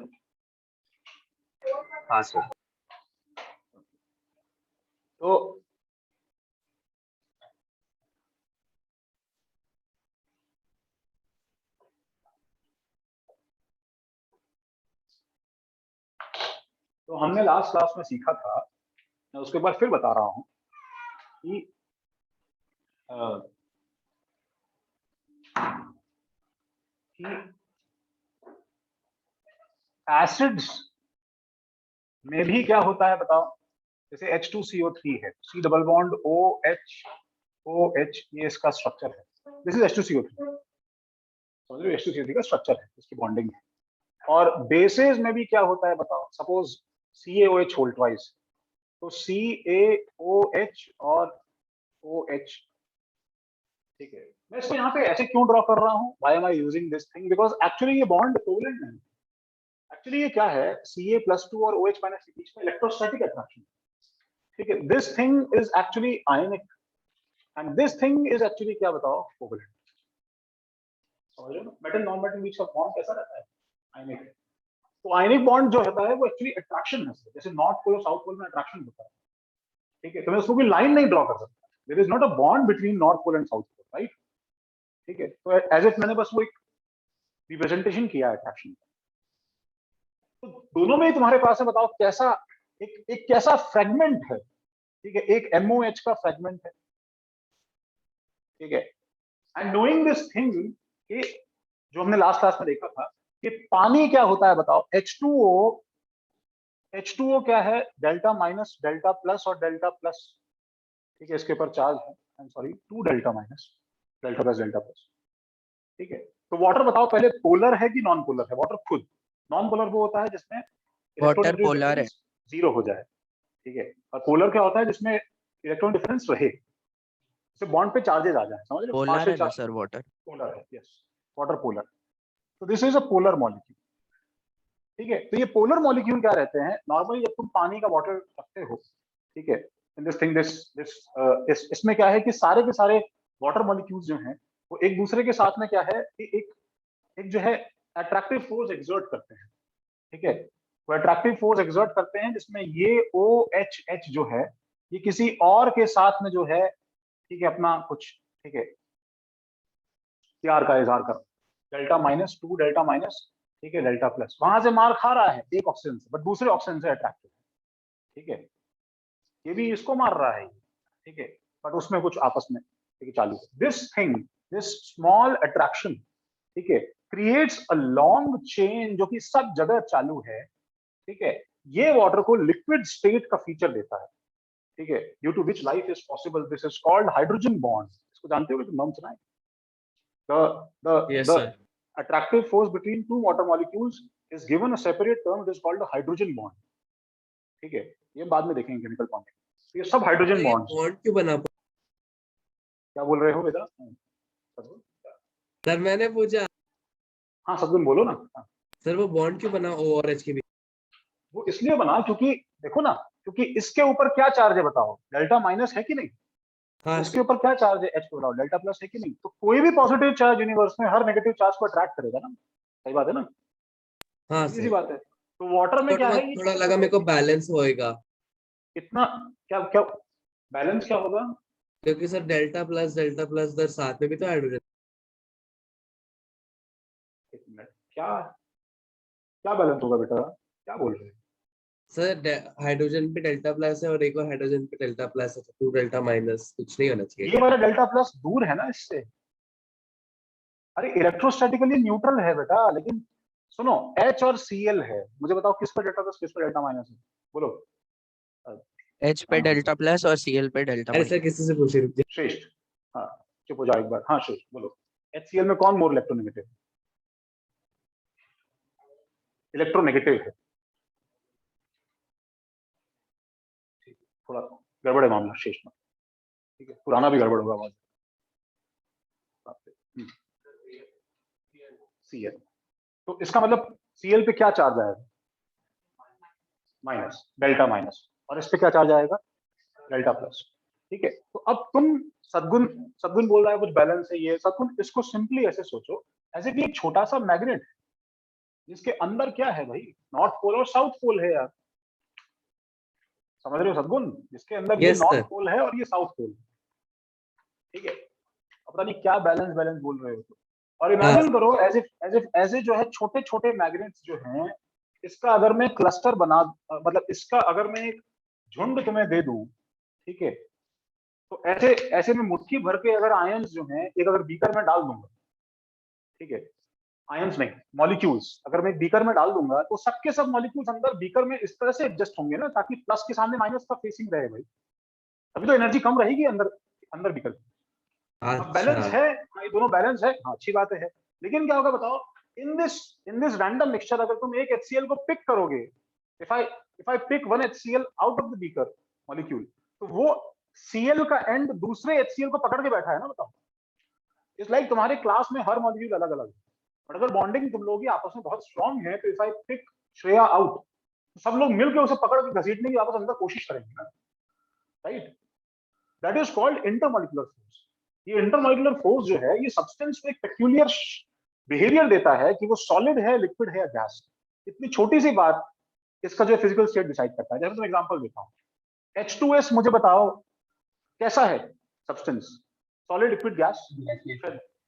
हाँ सर। तो हमने लास्ट क्लास में सीखा था, मैं उसके बाद फिर बता रहा हूं कि एसिड्स में भी क्या होता है बताओ? जैसे H2CO3 है, C डबल बॉन्ड OH, ये इसका स्ट्रक्चर है। दिस इज H2CO3, समझ रहे हो? H2CO3 का स्ट्रक्चर है, इसकी बॉन्डिंग है। और बेसेस में भी क्या होता है बताओ? सपोज CaOH होल ट्वाइस, तो CaOH और OH, ठीक है। मैं इसको यहाँ पे ऐसे क्यों ड्रॉ कर रहा हूँ? Why am I using this thing? Because actually ये बॉन्ड कोवेलेंट नहीं, एक्चुअली ये क्या है, Ca+2 और OH- के बीच में इलेक्ट्रोस्टैटिक अट्रैक्शन, ठीक है। This thing is actually ionic and this thing is actually क्या बताओ? कोवेलेंट। समझ रहे हो? मेटल नॉन मेटल बीच का बॉन्ड कैसा रहता है? आयनिक। तो आयनिक बॉन्ड जो होता है वो एक्चुअली अट्रैक्शन है, जैसे नॉर्थ पोल और साउथ पोल में अट्रैक्शन होता है, ठीक है। तो मैं उसको कोई लाइन नहीं ड्रॉ कर सकता, there is not a bond between north pole and south pole, right? ठीक है, तो एज इफ मैंने बस वो एक रिप्रेजेंटेशन किया है अट्रैक्शन। तो दोनों में ही तुम्हारे पास है, बताओ कैसा एक कैसा फ्रेगमेंट है, ठीक है। एक MOH का फ्रेगमेंट है, ठीक है। एंड नोइंग दिस थिंग कि जो हमने लास्ट क्लास में देखा था कि पानी क्या होता है बताओ? H2O क्या है? डेल्टा माइनस, डेल्टा प्लस और डेल्टा प्लस, ठीक है। इसके ऊपर चार्ज है, I am sorry, 2 delta minus, delta plus, delta plus, ठीक है। तो वाटर बताओ पहले पोलर है कि नॉन पोलर है? वाटर खुद नॉन पोलर वो होता है जिसमें वाटर इलेक्ट्रॉन पोलर है। डिफरेंस 0 हो जाए, ठीक है। और पोलर क्या होता है? जिसमें इलेक्ट्रॉन डिफरेंस रहे, जैसे बॉन्ड पे चार्जेस आ जाए, समझ रहे हो? पोलर पार्शियल है ना चार्ज सर वाटर। पोलर है, यस, वाटर पोलर। तो this is a polar molecule, ठीक है। तो ये पोलर मॉलिक्यूल क्या रहते हैं? नॉर्मली जब तुम पानी का बॉटल रखते हो, ठीक है, इन दिस थिंग इसमें क्या है कि सारे के सारे वाटर मॉलिक्यूल्स जो हैं वो एक दूसरे के साथ में क्या है कि एक जो है अट्रैक्टिव फोर्स एक्सर्ट करते हैं, ठीक है। वो अट्रैक्टिव फोर्स एक्सर्ट करते हैं जिसमें ये OH जो है ये किसी और के साथ में जो है, ठीक है, अपना कुछ, ठीक है, प्यार का इजहार कर, डेल्टा माइनस 2 डेल्टा माइनस, ठीक है, डेल्टा प्लस, वहां से मार खा रहा है एक ऑक्सीजन से, बट दूसरे ऑक्सीजन से अट्रैक्टिव, ठीक है। ये भी इसको मार रहा है, ठीक है, बट उसमें कुछ आपस में, ठीक है, चालू है। This thing, this small attraction, ठीक है, क्रिएट्स अ लॉन्ग चेन जो कि सब जगह चालू है, ठीक है। ये वाटर को लिक्विड स्टेट का फीचर देता है, ठीक है, due to which life is possible. This is called hydrogen bond. इसको जानते हो? नाम सुना है? Yes the sir. attractive force between two water molecules is given a separate term. It is called a hydrogen bond, ठीक है। ये बाद में देखेंगे केमिकल बॉन्डिंग। तो ये सब हाइड्रोजन ये बॉन्ड्स। बॉन्ड क्यों बना? क्या बोल रहे हो बेटा? सर मैंने पूछा हाँ, सदगुण बोलो ना। हाँ। सर वो बॉन्ड क्यों बना O और H के बीच? वो इसलिए बना क्योंकि देखो ना, क्योंकि इसके ऊपर क्या चार्ज है बताओ? डेल्टा माइनस है कि नहीं? हाँ इसके ऊपर क्या चार्ज है? H पे बताओ, डेल्टा प्लस है कि नहीं? तो कोई भी पॉजिटिव चार्ज यूनिवर्स में हर नेगेटिव चार्ज को अट्रैक्ट करेगा ना, सही बात है ना? हाँ सीधी सी सर। बात है। तो वाटर में क्या है? ये थोड़ा लगा मेरे को बैलेंस होएगा, इतना क्या क्या बैलेंस क्या होगा? क्योंकि सर डेल्टा प्लस उधर साथ में भी तो हाइड्रोजन। एक मिनट, क्या क्या बैलेंस होगा बेटा? क्या बोल रहे हैं? सर हाइड्रोजन पे डेल्टा प्लस है और एक और हाइड्रोजन पे डेल्टा प्लस है, तो 2 डेल्टा माइनस कुछ नहीं होना चाहिए। ये वाला डेल्टा प्लस दूर है ना इससे। अरे इलेक्ट्रोस्टैटिकली न्यूट्रल है बेटा, लेकिन सुनो, H और Cl है, मुझे बताओ किस पर डेल्टा प्लस किस पर डेल्टा माइनस है? बोलो। H पे डेल्टा प्लस और Cl पे डेल्टा अरे सर माइनस। किसी से पूछे, रुक जाओ। श्रेष्ठ, हाँ, चुप हो जाओ एक बार। हाँ श्रेष्ठ बोलो, HCl में कौन मोर इलेक्ट्रोनेगेटिव? इलेक्ट्रोनेगेटिव है, थोड़ा गड़बड़ है मामला श्रेष्ठ में। ठीक है, पुराना भी गड़बड़ होगा बहुत। Cl, तो इसका मतलब Cl पे क्या चार्ज आएगा? माइनस, डेल्टा माइनस, और इस पे क्या चार्ज आएगा? Delta plus. ठीक है, तो अब तुम सद्गुण सद्गुण बोल रहा है कुछ बैलेंस है ये सद्गुण, इसको सिंपली ऐसे सोचो ऐसे कि एक छोटा सा मैग्नेट जिसके अंदर क्या है भाई, नॉर्थ पोल और साउथ पोल है यार, समझ रहे हो सद्गुण? जिसके अंदर ये Yes, नॉर्थ sir. पोल है और ये साउथ पोल है। ठीक है, अब पता नहीं क्या बैलेंस बैलेंस बोल रहे हो। और इमेजिन करो ऐसे जो है छोटे छोटे मैग्नेट्स जो हैं, इसका अगर मैं क्लस्टर बना, मतलब इसका अगर मैं एक झुंड तुम्हें दे दूं, ठीक है, तो ऐसे ऐसे में मुट्ठी भर के अगर आयंस जो हैं एक अगर बीकर में डाल दूंगा, ठीक है, आयंस नहीं मॉलिक्यूल्स अगर मैं एक बीकर में डाल दूंगा, तो सबके सब मॉलिक्यूल्स अंदर बीकर में इस तरह से एडजस्ट होंगे ना, ताकि प्लस के सामने माइनस का फेसिंग रहे भाई, तभी तो एनर्जी कम रहेगी अंदर अंदर बीकर में। अब बैलेंस है, हाँ, ये दोनों बैलेंस है, हाँ अच्छी बात है, लेकिन क्या होगा बताओ, इन दिस रैंडम मिक्सचर अगर तुम एक HCl को पिक करोगे, if I pick one HCl out of the beaker molecule, तो वो Cl का एंड दूसरे HCl को पकड़ के बैठा है ना, बताओ। इट्स लाइक तुम्हारे क्लास में हर मॉलिक्यूल अलग अलग है, बट अगर बॉन्डिंग तुम लोग की आपस में बहुत स्ट्रांग है, तो if I pick Shreya out, तो सब लोग मिलकर उसे पकड़ के घसीटने की आपस अंदर कोशिश करेंगे ना, right? That is called intermolecular force. ये इंटरमॉलिक्यूलर फोर्स जो है, ये सब्सटेंस को एक पेक्यूलियर बिहेवियर देता है कि वो सॉलिड है, लिक्विड है या गैस। इतनी छोटी सी बात इसका जो फिजिकल स्टेट डिसाइड करता है। जैसे तुम एग्जांपल देता हूं, H2S मुझे बताओ कैसा है substance, solid liquid gas?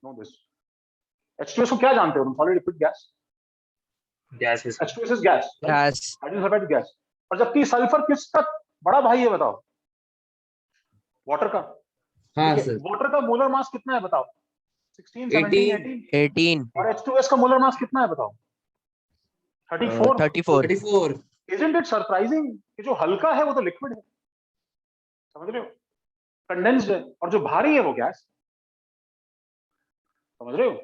No this. H2S को क्या जानते हो तुम, सॉलिड लिक्विड गैस? गैस है H2S is gas, Gas. Hydrogen sulphide gas. और जबकि सल्फर किसका बड़ा भाई है बताओ? वाटर का। हाँ ठीक है, सर, वाटर का मोलर मास कितना है बताओ? 16, 17, 18। 18. और H2S का मोलर मास कितना है बताओ? 34। 34. 34. Isn't it surprising कि जो हल्का है वो तो लिक्विड है, समझ रहे हो, कंडेंस्ड है, और जो भारी है वो गैस, समझ रहे हो?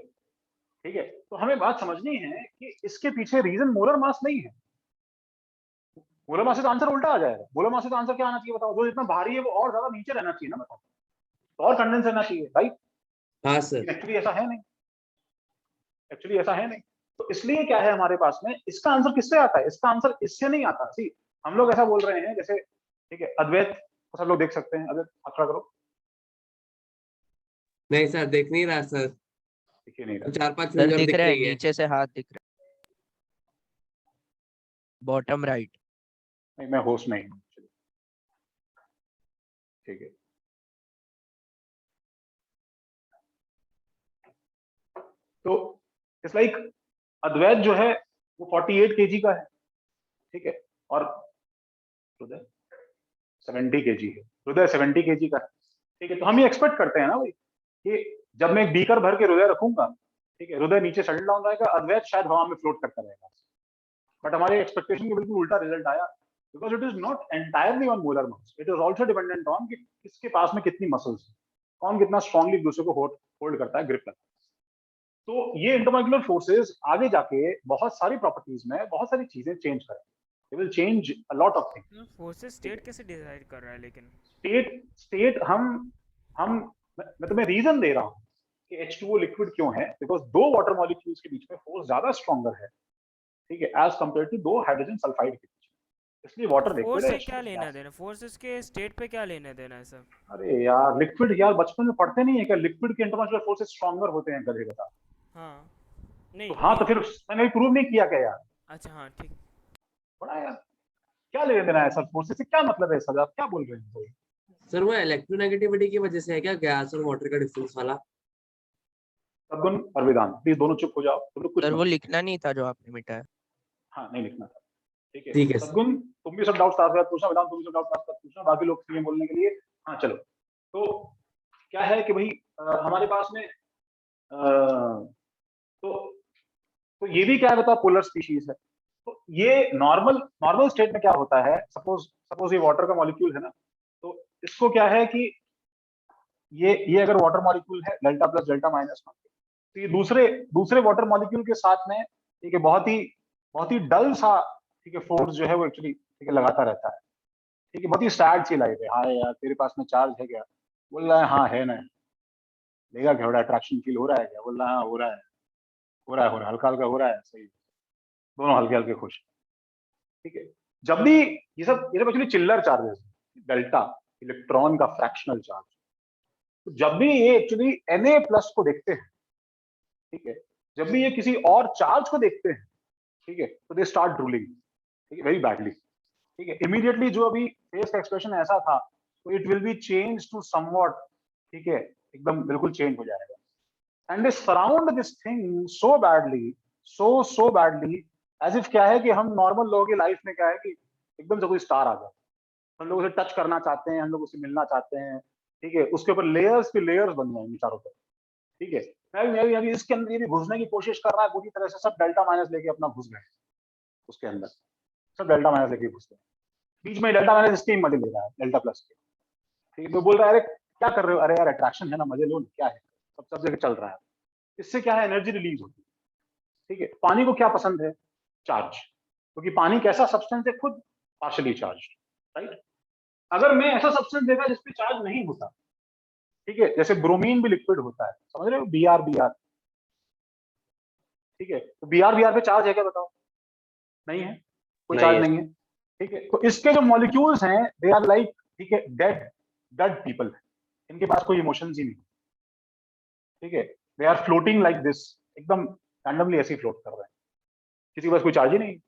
ठीक है, तो हमें बात समझनी है कि इसके पीछे रीजन मोलर मास नहीं है। मोलर मास से तो आंसर उल्टा आ जाएगा। मोलर मास से तो आंसर क्या आना चाहिए बताओ? जो जितना भारी है वो और ज्यादा नीचे रहना चाहिए ना, बताओ, तो और कंडेंस रहना चाहिए, राइट? हाँ सर, एक्चुअली ऐसा है नहीं, एक्चुअली ऐसा है नहीं। तो इसलिए क्या है हमारे पास में, इसका आंसर किससे आता है? इसका आंसर इससे नहीं आता। सी, हम लोग ऐसा बोल रहे हैं जैसे, ठीक है, अद्वैत को सब लोग देख सकते हैं, अद्वैत हाथ खड़ा करो। नहीं सर, देख नहीं रहा सर, दिखिए नहीं रहा, 4-5 सर फिंगर दिख दिख रहा है, रही है। नीचे से हाथ दिख रहा है, बॉटम राइट। नहीं मैं होस्ट नहीं हूँ, ठीक है। तो इट्स लाइक अद्वैत जो है वो 48 kg का है, ठीक है, और हृदय 70 kg है, हृदय 70 kg का है, ठीक है। तो हम ये एक्सपेक्ट करते हैं ना भाई कि जब मैं एक बीकर भर के हृदय रखूंगा, ठीक है, हृदय नीचे सेटल डाउन रहेगा, अद्वैत शायद हवा में फ्लोट करता रहेगा। बट हमारे एक्सपेक्टेशन के बिल्कुल उल्टा रिजल्ट आया, because it is not entirely on molar mass, it is also dependent on कि किसके पास में कितनी मसल्स है, कौन कितना स्ट्रांगली एक दूसरे को होल्ड करता है, ग्रिप करता है। तो ये इंटरमॉलिक्यूलर फोर्सेस आगे जाके बहुत सारी प्रॉपर्टीज में बहुत सारी चीजें चेंज करेंगे, they will change a lot of things. Forces state कैसे डिसाइड कर रहा है लेकिन? स्टेट मैं तुम्हें रीजन दे रहा हूँ कि H2O लिक्विड क्यों है, बिकॉज दो वाटर मॉलिक्यूल्स के बीच में फोर्स ज्यादा स्ट्रॉन्गर है, ठीक है, एज कंपेयर टू दो हाइड्रोजन सल्फाइड के बीच, इसलिए वाटर लिक्विड फोर्स है। से क्या लेना देना, फोर्सेस के स्टेट पे क्या लेना देना है सर? अरे यार लिक्विड, यार बचपन में पढ़ते नहीं है क्या, लिक्विड के इंटरमॉलिक्यूलर फोर्सेस स्ट्रॉन्गर होते हैं, गधे बता। हाँ नहीं, तो हाँ, तो फिर मैंने प्रूव नहीं किया क्या यार? अच्छा हाँ ठीक। बड़ा यार, क्या लेना देना है सर फोर्सेस से, क्या मतलब है सर, आप क्या बोल रहे हैं? सर वो इलेक्ट्रोनेगेटिविटी की वजह से है क्या, गैस और वाटर का डिफरेंस वाला? सद्गुण और वेदांत प्लीज दोनों चुप हो जाओ, तुम लोग कुछ सर मत। वो लिखना नहीं था जो आपने मिटाया। हाँ नहीं लिखना था, ठीक है। ठीक है सर। सद्गुण तुम भी सब डाउट्स साथ साथ पूछना, वेदांत तुम भी सब डाउट्स साथ साथ पूछना, बाकी लोग फ्री हैं बोलने के लिए। हाँ चलो, तो क्या है कि भाई हमारे पास में तो ये भी क्या है बताओ, पोलर स्पीशीज है। तो ये नॉर्मल स्टेट में क्या होता है, सपोज ये वाटर का मॉलिक्यूल है ना, तो इसको क्या है कि ये अगर वाटर मॉलिक्यूल है, डेल्टा प्लस डेल्टा माइनस, तो ये दूसरे वाटर मॉलिक्यूल के साथ में, ठीक है, बहुत ही डल सा, ठीक है, फोर्स जो है वो एक्चुअली, ठीक है, लगाता रहता है, ठीक है, बहुत ही सैड सी लाइफ है। हाँ यार तेरे पास में चार्ज है क्या, बोल रहा है हाँ है ना, लेगा क्या, थोड़ा अट्रैक्शन फील हो रहा है क्या, बोल रहा है हाँ हो रहा है, हो रहा है, हो रहा है, हल्का हल्का हो रहा है, सही, दोनों हल्के हल्के खुश। ठीक है, जब भी ये सब एक्चुअली चिल्लर चार्जेस, डेल्टा इलेक्ट्रॉन का फ्रैक्शनल चार्ज, तो जब भी ये एक्चुअली Na+ को देखते हैं, ठीक है, जब भी ये किसी और चार्ज को देखते हैं, ठीक है, तो दे स्टार्ट ड्रूलिंग, ठीक है, वेरी बैडली, ठीक है, इमीडिएटली जो अभी फेस का एक्सप्रेशन ऐसा था, तो it will be change to somewhat, ठीक है, एकदम बिल्कुल चेंज हो जाएगा, and they surround this thing so badly, so badly, as if क्या है कि हम नॉर्मल लोगों की लाइफ में क्या है कि एकदम से कोई स्टार आ जाए, हम लोग उसे टच करना चाहते हैं, हम लोग उससे मिलना चाहते हैं, ठीक है, उसके ऊपर लेयर्स पे लेयर्स बन जाएंगे चारों तरफ, ठीक है, मैं अभी इसके अंदर ये भी घुसने की कोशिश कर रहा है पूरी तरह से, सब डेल्टा माइनस लेके अपना घुस गए उसके अंदर, सब डेल्टा माइनस लेके घुस गए, बीच में डेल्टा माइनस इसके मजे ले रहा है डेल्टा प्लस के, ठीक है, तो बोल रहा है अरे क्या कर रहे हो, अरे यार अट्रैक्शन है ना, मजे लो ना, क्या है, सब जगह चल रहा है, इससे क्या है एनर्जी रिलीज होती है, ठीक है, पानी को क्या पसंद है, चार्ज, क्योंकि पानी कैसा सब्सटेंस है, खुद पार्शियली चार्ज, राइट, अगर मैं ऐसा सब्सटेंस देखा जिसपे चार्ज नहीं होता, ठीक है, जैसे ब्रोमीन भी लिक्विड होता है, समझ रहे हो, Br, ठीक है, तो Br पे चार्ज है क्या बताओ, नहीं है, कोई नहीं चार्ज है। नहीं है, ठीक है, तो इसके जो मॉलिक्यूल्स हैं दे आर लाइक, ठीक है, डेड पीपल, इनके पास कोई इमोशंस ही नहीं, ठीक है, they are floating like this, एकदम रैंडमली ऐसे ही फ्लोट कर रहे हैं, किसी के पास कोई चार्ज ही नहीं,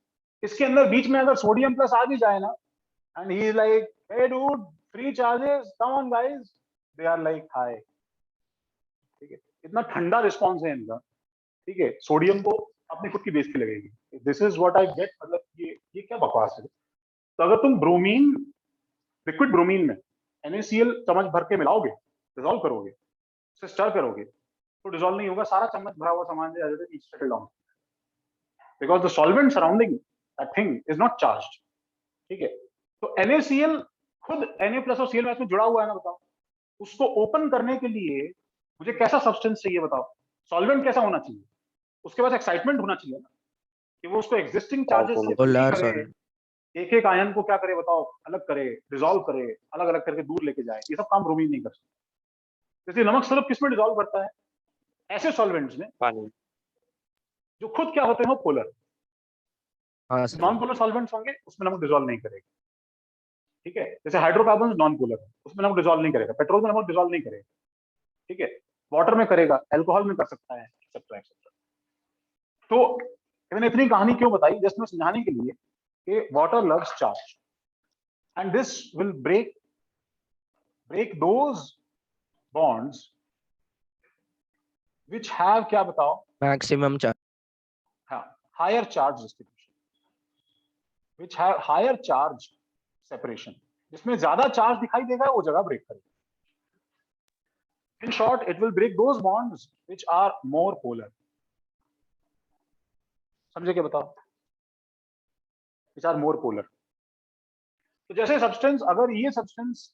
इसके अंदर बीच में अगर सोडियम प्लस आ भी जाए ना, and he is like, hey dude, free charges, come on guys, they are like hi, ठीक है, इतना ठंडा रिस्पॉन्स है इनका, ठीक है, सोडियम को अपनी खुद की बेइज्जती लगेगी, this is what I get, मतलब ये क्या बकवास है, तो अगर तुम ब्रोमीन, लिक्विड ब्रोमीन में NaCl चम्मच भर के मिलाओगे, डिसॉल्व करोगे, उसे स्टर करोगे, तो डिसॉल्व नहीं होगा, सारा चम्मच भरा हुआ सामान जो है settle down, because the solvent surrounding that thing is not charged, ठीक है, तो NaCl खुद Na+ और Cl में जुड़ा हुआ है ना, बताओ, उसको ओपन करने के लिए मुझे कैसा सब्सटेंस चाहिए बताओ, सॉल्वेंट कैसा होना चाहिए, उसके पास एक्साइटमेंट होना चाहिए ना, कि वो उसको एग्जिस्टिंग चार्जेस से फ्री Polar करे, solid. एक एक आयन को क्या करे बताओ, अलग करे, डिसॉल्व करे, अलग अलग करके दूर लेके जाए, ये सब काम ब्रोमीन नहीं कर सकता, जैसे नमक सिर्फ किस में डिसॉल्व करता है, ऐसे सॉल्वेंट्स में पानी। जो खुद क्या होते हैं, पोलर, हाँ सर. नॉन पोलर सॉल्वेंट्स होंगे, उसमें नमक डिसॉल्व नहीं करेगा, ठीक है, जैसे हाइड्रोकार्बन नॉन पोलर है, उसमें नमक डिसॉल्व नहीं करेगा, पेट्रोल में नमक डिसॉल्व नहीं करेगा, ठीक है, वाटर में करेगा, अल्कोहल में कर सकता है, एक्सेट्रा एक्सेट्रा, तो मैंने इतनी कहानी क्यों बताई, जस्ट में समझाने के लिए कि water loves charge, and this will break those bonds which have, क्या बताओ, Maximum charge. हाँ, higher charge distribution, which have higher charge separation, जिसमें ज्यादा चार्ज दिखाई देगा वो जगह ब्रेक करेगा, in short it will break those bonds which are more polar, समझे क्या बताओ, which are more polar, तो जैसे सब्सटेंस, अगर ये सब्सटेंस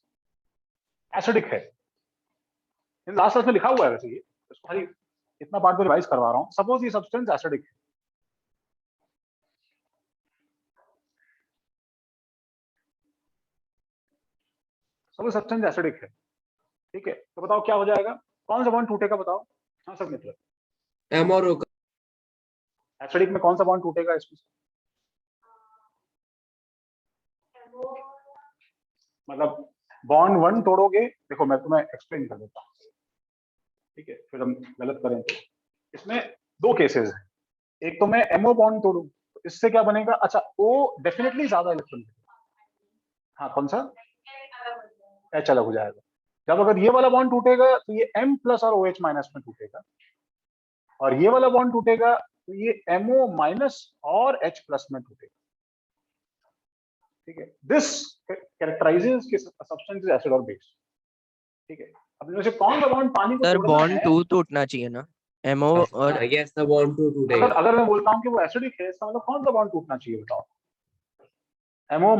एसिडिक है, लास्ट में लिखा हुआ है वैसे, ये इसको खाली इतना पार्ट में रिवाइज करवा रहा हूं, सपोज ये सब्सटेंस एसिडिक है, सपोज सब्सटेंस एसिडिक है, ठीक है, तो बताओ क्या हो जाएगा, कौन सा बॉन्ड टूटेगा बताओ, हाँ सब मित्र, M और O का. एसिडिक में कौन सा बॉन्ड टूटेगा इसमें, मतलब बॉन्ड 1 तोड़ोगे, देखो मैं तुम्हें एक्सप्लेन कर देता हूँ, ठीक है, फिर हम गलत करें तो, इसमें दो केसेस हैं, एक तो मैं MO बॉन्ड तोड़ू, तो इससे क्या बनेगा, अच्छा O डेफिनेटली ज्यादा इलेक्ट्रॉन, हाँ कौन सा, H अलग हो जाएगा, जब अगर ये वाला बॉन्ड टूटेगा तो ये M+ और OH- में टूटेगा, और ये वाला बॉन्ड टूटेगा तो ये MO- और H+ में टूटेगा, ठीक है, दिस कैरेक्टराइजेस कि सब्सटेंस इज एसिड और बेस, ठीक है, अब इनमें से कौन सा बॉन्ड पानी को सर तोड़ना बॉन्ड है, 2 टूटना चाहिए ना, MO और Yes, the bond 2 टूटेगा. अगर मैं बोलता हूँ कि वो एसिडिक है, इसका मतलब कौन सा बॉन्ड टूटना चाहिए बताओ, MO-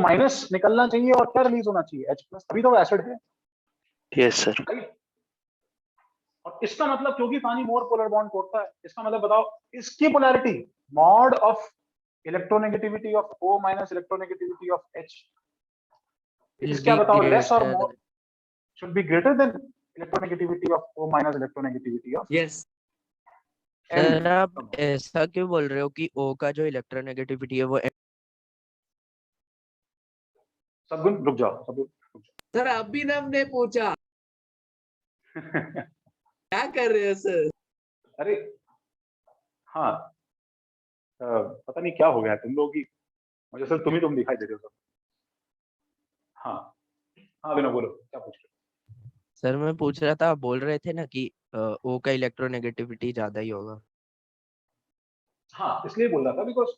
निकलना चाहिए और क्या रिलीज होना चाहिए, H+, तभी तो वो एसिड है, यस सर। राइट, और इसका मतलब क्योंकि पानी मोर पोलर बॉन्ड तोड़ता है, इसका मतलब बताओ इसकी polarity mod of electronegativity of O- electronegativity of H, will क्या be बताओ, लेस और greater more than- should be greater than electronegativity of O minus electronegativity of yes M। Sir आप ऐसा क्यों बोल रहे हो कि O का जो इलेक्ट्रोनेगेटिविटी है वो सदगुण रुक जाओ, सदगुण रुक सर अभिनव ने पूछा, जाओ। क्या कर रहे हो सर? अरे हाँ, पता नहीं क्या हो गया है तुम लोगों की, मुझे सर तुम दिखाई दे रहे हो सब। हाँ हाँ बिना बोलो, क्या पूछ रहे हो? सर मैं पूछ रहा था, आप बोल रहे थे ना कि O का इलेक्ट्रोनेगेटिविटी ज्यादा ही होगा। हाँ इसलिए बोल रहा था बिकॉज,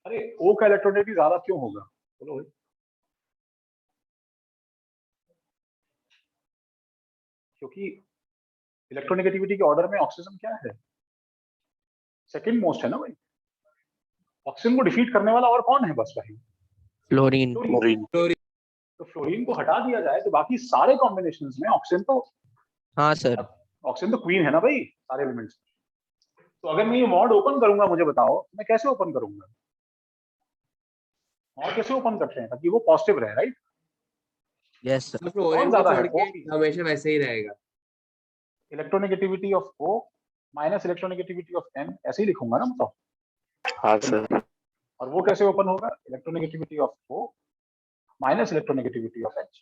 अरे O का इलेक्ट्रोनेगेटिविटी ज्यादा क्यों होगा, बोलो भाई। क्योंकि इलेक्ट्रोनेगेटिविटी के ऑर्डर में ऑक्सीजन क्या है, सेकंड मोस्ट है ना भाई। ऑक्सीजन को डिफीट करने वाला और कौन है, बस भाई फ्लोरीन। फ्लोरीन। तो फ्लोरीन को हटा दिया जाए तो बाकी सारे कॉम्बिनेशंस में ऑक्सीजन तो, हाँ सर। ऑक्सीजन तो क्वीन है ना भाई सारे एलिमेंट्स। तो अगर मैं ये मॉड ओपन करूंगा, मुझे बताओ मैं कैसे ओपन करूंगा, मॉड कैसे ओपन करते हैं ताकि वो पॉजिटिव रहे, राइट? Yes sir. फ्लोरीन को ज्यादा है, छोड़ के O की। हमेशा वैसे ही रहेगा। Electronegativity of O minus electronegativity of M, ऐसे ही लिखूंगा ना, बताओ। हाँ सर। और वो कैसे ओपन होगा, electronegativity of O minus electronegativity of H,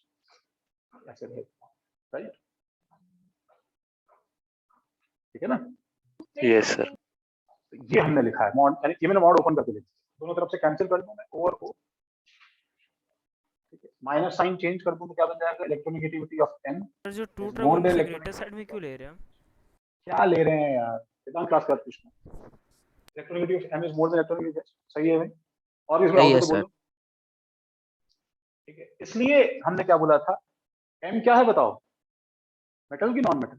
ऐसे राइट? ठीक है ना? Yes sir. ये हमने लिखा है मॉड, ये मैंने मॉड ओपन करके लिखा, दोनों तरफ से कैंसिल कर दूं मैं O और O, ठीक है? माइनस साइन चेंज कर दूं तो क्या बन जाएगा, इलेक्ट्रोनेगेटिविटी ऑफ M सर जो two is term more than उसे electron- ग्रेटर साइड में क्यों ले रहे हैं? क्या ले रहे हैं यार, वेदांत क्लास का पूछना। Electronegativity of M is more than electronegativity of H, सही है भाई? और इसमें सही और है तो सर। बोलो, ठीक है? इसलिए हमने क्या बोला था, M क्या है बताओ, मेटल की non metal?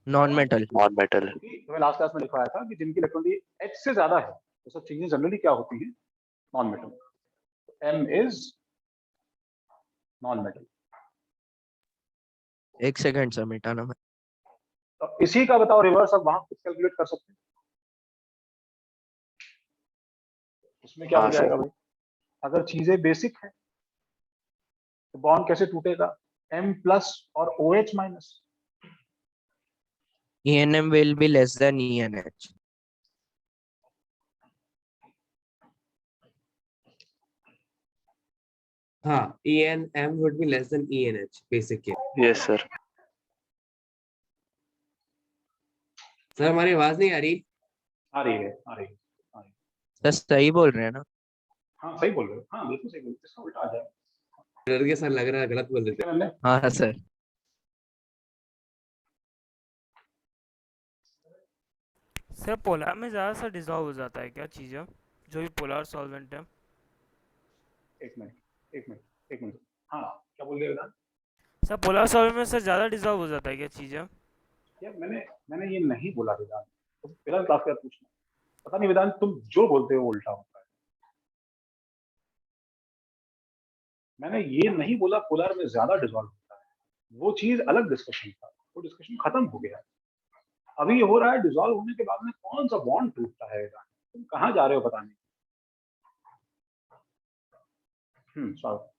Non metal. Non metal. क्योंकि मैं लास्ट क्लास में लिखवाया था कि जिनकी इलेक्ट्रोनेगेटिविटी H से ज्यादा है, तो सब चीजें जनरली क्या होती हैं, non metal. M is non metal. एक सेकंड सर, मिटाना मैं। तो इसी का बताओ रिवर्स, अब वहां कुछ कैलकुलेट कर सकते हैं, उसमें क्या हो हाँ, सर। जाएगा भाई, अगर चीजें बेसिक है तो बॉन्ड कैसे टूटेगा, M प्लस और OH minus. ENM will be less than ENH. हाँ, ENM would be less than ENH basically. Yes sir. Sir हमारी आवाज नहीं आ रही? आ रही है, आ रही है, आ रही है। सर सही बोल रहे हैं ना? हाँ सही बोल रहे हो, हाँ बिल्कुल सही बोल रहे हो, इसका उल्टा आ जाएगा। डर के सर लग रहा है गलत बोल देते। ठीक है नन्हे? हाँ सर। सर पोलर में ज़्यादा सा डिजॉल्व हो जाता है क्या चीज़ें, जो भी पोलर सॉल्वेंट है? एक मिनट, हाँ क्या बोल रहे हो वेदांत? सर पोलर सॉल्वेंट में सर ज़्यादा डिजॉल्व हो जाता है क्या चीज़ें? यार मैंने ये नहीं बोला वेदांत, तो वेदांत क्लास का पूछना, पता नहीं वेदांत तुम जो बोलते हो उल्टा होता है। मैंने ये नहीं बोला पोलर में ज्यादा डिजॉल्व होता है, वो चीज अलग डिस्कशन था, वो डिस्कशन खत्म हो गया। अभी ये हो रहा है डिजॉल्व होने के बाद में कौन सा बॉन्ड टूटता है वेदांत, तुम कहाँ जा रहे हो पता नहीं। स्वागत।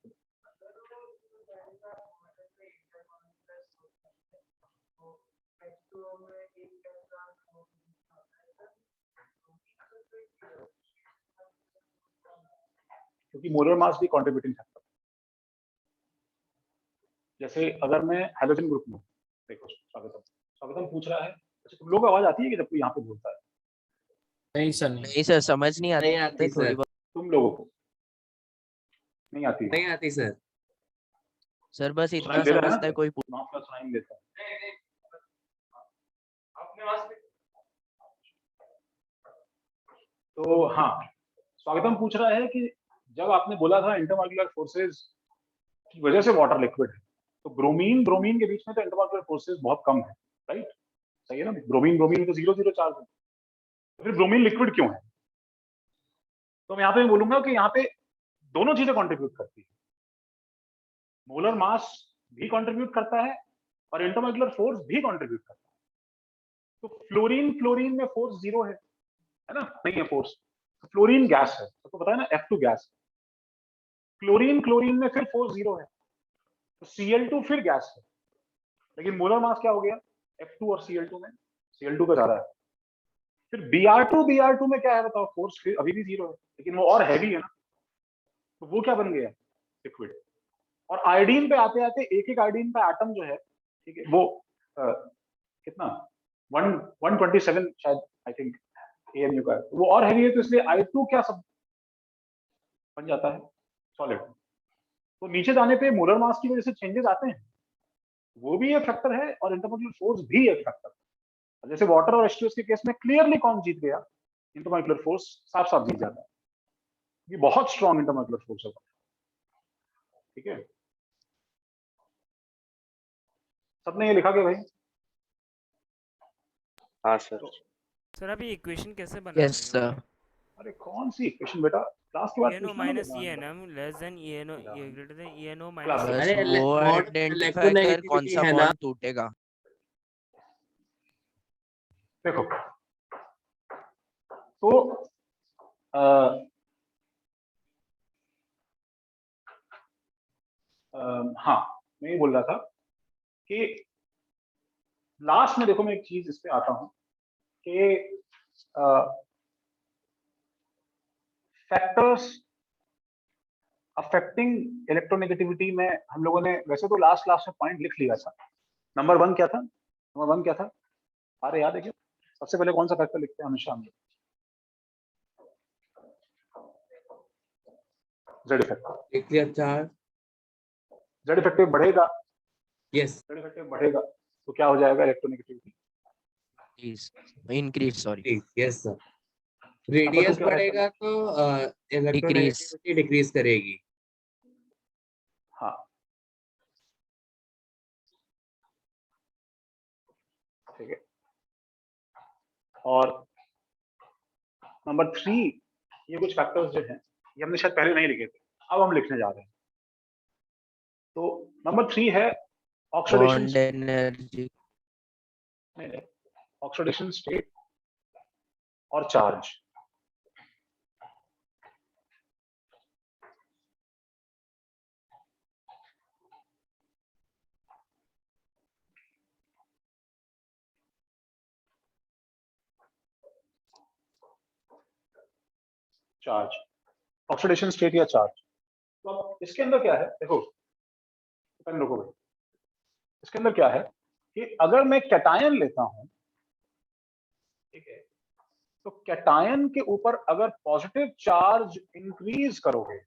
क्योंकि मोलर मास भी कंट्रीब्यूटिंग फैक्टर, जैसे अगर मैं हाइड्रोजन ग्रुप में, देखो स्वागतम पूछ रहा है, अच्छा तुम लोग को आवाज आती है कि जब कोई यहाँ पे बोलता है? नहीं सर नहीं। नहीं सर, समझ नहीं नहीं आती आती थोड़ी सर। बहुत। तुम लोगों को नहीं आती है? नहीं आती सर। सर बस सुनाई इतना दे रहा है समझता है ना? कोई माफ का सुनाई नहीं देता है। तो हाँ, स्वागतम पूछ रहा है कि जब आपने बोला था इंटरमॉलिक्यूलर फोर्सेस की वजह से वाटर लिक्विड है, तो ब्रोमीन के बीच में तो इंटरमॉलिक्यूलर फोर्सेस बहुत कम है, राइट? सही है ना? ब्रोमीन में तो 0 चार्ज है, तो फिर ब्रोमीन लिक्विड क्यों है? तो मैं यहाँ पे बोलूंगा कि यहाँ पे दोनों चीजें कंट्रीब्यूट करती है, मोलर मास भी कंट्रीब्यूट करता है और इंटरमॉलिक्यूलर फोर्स भी कंट्रीब्यूट करता है। तो फ्लोरीन में फोर्स 0 है ना? नहीं है फोर्स। तो फ्लोरीन गैस है, सबको पता है ना, F2 गैस। क्लोरीन में फिर फोर्स 0 है, तो Cl2 फिर गैस है। लेकिन मोलर मास क्या हो गया F2 और Cl2 में, Cl2 पे जा रहा है। फिर Br2 में क्या है बताओ, फोर्स अभी भी 0 है, लेकिन वो और हैवी है ना, तो वो क्या बन गया, लिक्विड। और आयोडीन पे आते आते एक एक आयोडीन का एटम जो है, ठीक है, वो कितना 127 शायद आई थिंक AMU का है, तो वो और हैवी है, तो इसलिए I2 क्या सब बन जाता है, सॉलिड। तो नीचे जाने पे मोलर मास की वजह से चेंजेस आते हैं, वो भी एक फैक्टर है, और इंटरमोलिकुलर फोर्स भी एक फैक्टर है। जैसे वाटर और H2S के केस में क्लियरली कौन जीत गया, इंटरमोलिकुलर फोर्स साफ साफ जीत जाता है, ये बहुत स्ट्रॉन्ग इंटरमोलिकुलर फोर्स है, ठीक है। सबने ये लिखा कि भाई, हाँ सर। सर अभी इक्वेशन कैसे बनाते यस सर। अरे कौन सी इक्वेशन बेटा, क्लास के बाद ENO पूछना माइनस ना ENM less than ENO greater than ENO class minus बस अरे वो आइडेंटिफाई कर कौन सा है ना, बॉन्ड टूटेगा। देखो, तो हाँ मैं ये बोल रहा था कि लास्ट में देखो, मैं एक चीज इस पे आता हूं कि फैक्टर्स अफेक्टिंग इलेक्ट्रोनेगेटिविटी में हम लोगों ने वैसे तो लास्ट क्लास में पॉइंट लिख लिया था। नंबर 1 क्या था, नंबर 1 क्या था, अरे याद है क्या, सबसे पहले कौन सा फैक्टर लिखते हैं हमेशा हम लोग, जेड इफेक्टिव। लिख लिया 4। जेड इफेक्टिव बढ़ेगा, यस जेड इफेक्टिव बढ़ेगा तो क्या हो जाएगा, electronegativity increase, sorry. Yes sir. Radius क्या है बढ़ेगा तो इलेक्ट्रोनेगेटिविटी डिक्रीज करेगी। हाँ, ठीक है। और नंबर 3, ये कुछ फैक्टर्स जो हैं, ये हमने शायद पहले नहीं लिखे थे, अब हम लिखने जा रहे हैं। तो नंबर 3 है oxidation, bond energy, oxidation state और चार्ज। चार्ज, ऑक्सीडेशन स्टेट या चार्ज। तो अब इसके अंदर क्या है, देखो पेन रोको भाई, इसके अंदर क्या है कि अगर मैं कैटायन लेता हूं, ठीक है, तो कैटायन के ऊपर अगर पॉजिटिव चार्ज इंक्रीज करोगे,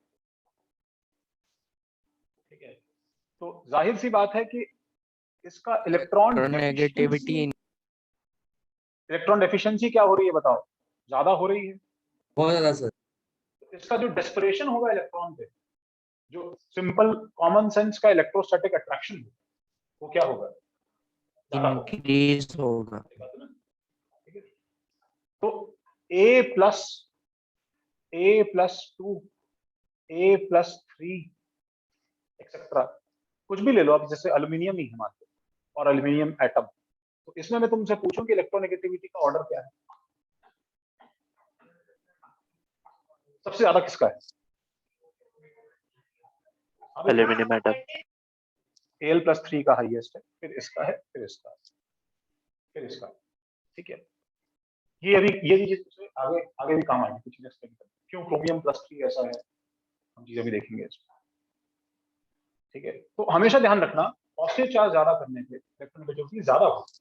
ठीक है, तो जाहिर सी बात है कि इसका नेगेटिविटी इलेक्ट्रॉन डेफिशिएंसी क्या हो रही है बताओ, ज्यादा हो रही है। बहुत ज्यादा सर। इसका जो डेस्परेशन होगा इलेक्ट्रॉन पे, जो सिंपल कॉमन सेंस का इलेक्ट्रोस्टैटिक अट्रैक्शन है, वो क्या होगा, इंक्रीज होगा। तो A+2 A+3 एक्सेट्रा कुछ भी ले लो आप, जैसे एल्यूमिनियम ही है मान लो, और एल्यूमिनियम एटम, तो इसमें मैं तुमसे पूछूं कि इलेक्ट्रोनेगेटिविटी का ऑर्डर क्या है, सबसे ज्यादा किसका है, एल्यूमिनियम एटम। Al+3 का हाईएस्ट है, फिर इसका है, फिर इसका, फिर इसका, ठीक है। ये अभी ये चीजें आगे आगे भी काम आएगी, कुछ चीजें एक्सप्लेन करें क्यों क्रोमियम+3 ऐसा है, हम चीजें भी देखेंगे इसमें, ठीक है। तो हमेशा ध्यान रखना, पॉजिटिव चार्ज ज्यादा करने पे इलेक्ट्रोनेगेटिविटी ज्यादा होगी,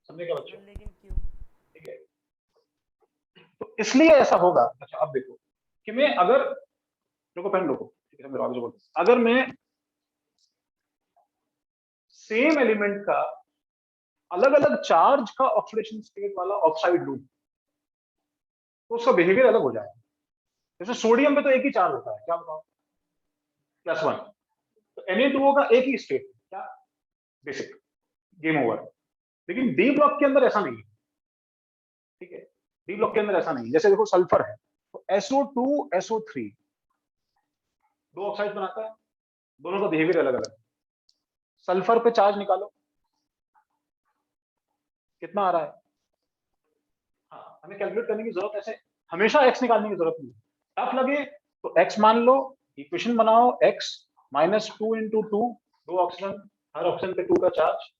समझे क्या बच्चों, लेकिन क्यों? ठीक है। तो इसलिए ऐसा होगा। अच्छा अब देखो कि मैं अगर, देखो पहन लोगो, ठीक है, आगे बोलते, अगर मैं सेम एलिमेंट का अलग अलग चार्ज का ऑक्सीडेशन स्टेट वाला ऑक्साइड लूं, तो उसका बिहेवियर अलग हो जाएगा। जैसे सोडियम पे तो एक ही चार्ज होता है, क्या बताओ, +1, तो Na2O का एक ही स्टेट, क्या, बेसिक, गेम ओवर। लेकिन डी ब्लॉक के अंदर ऐसा नहीं है, ठीक है, डी ब्लॉक के अंदर ऐसा नहीं है। जैसे देखो सल्फर है, तो SO2 SO3 दो ऑक्साइड बनाता है, दोनों का बिहेवियर अलग अलग है। सल्फर पे चार्ज निकालो, कितना आ रहा है, हाँ, हमें कैलकुलेट करने की जरूरत ऐसे हमेशा x निकालने की जरूरत नहीं है, टफ लगे तो x मान लो, इक्वेशन बनाओ, x -2 × 2, 2 ऑक्सीजन हर ऑप्शन पे 2 का charge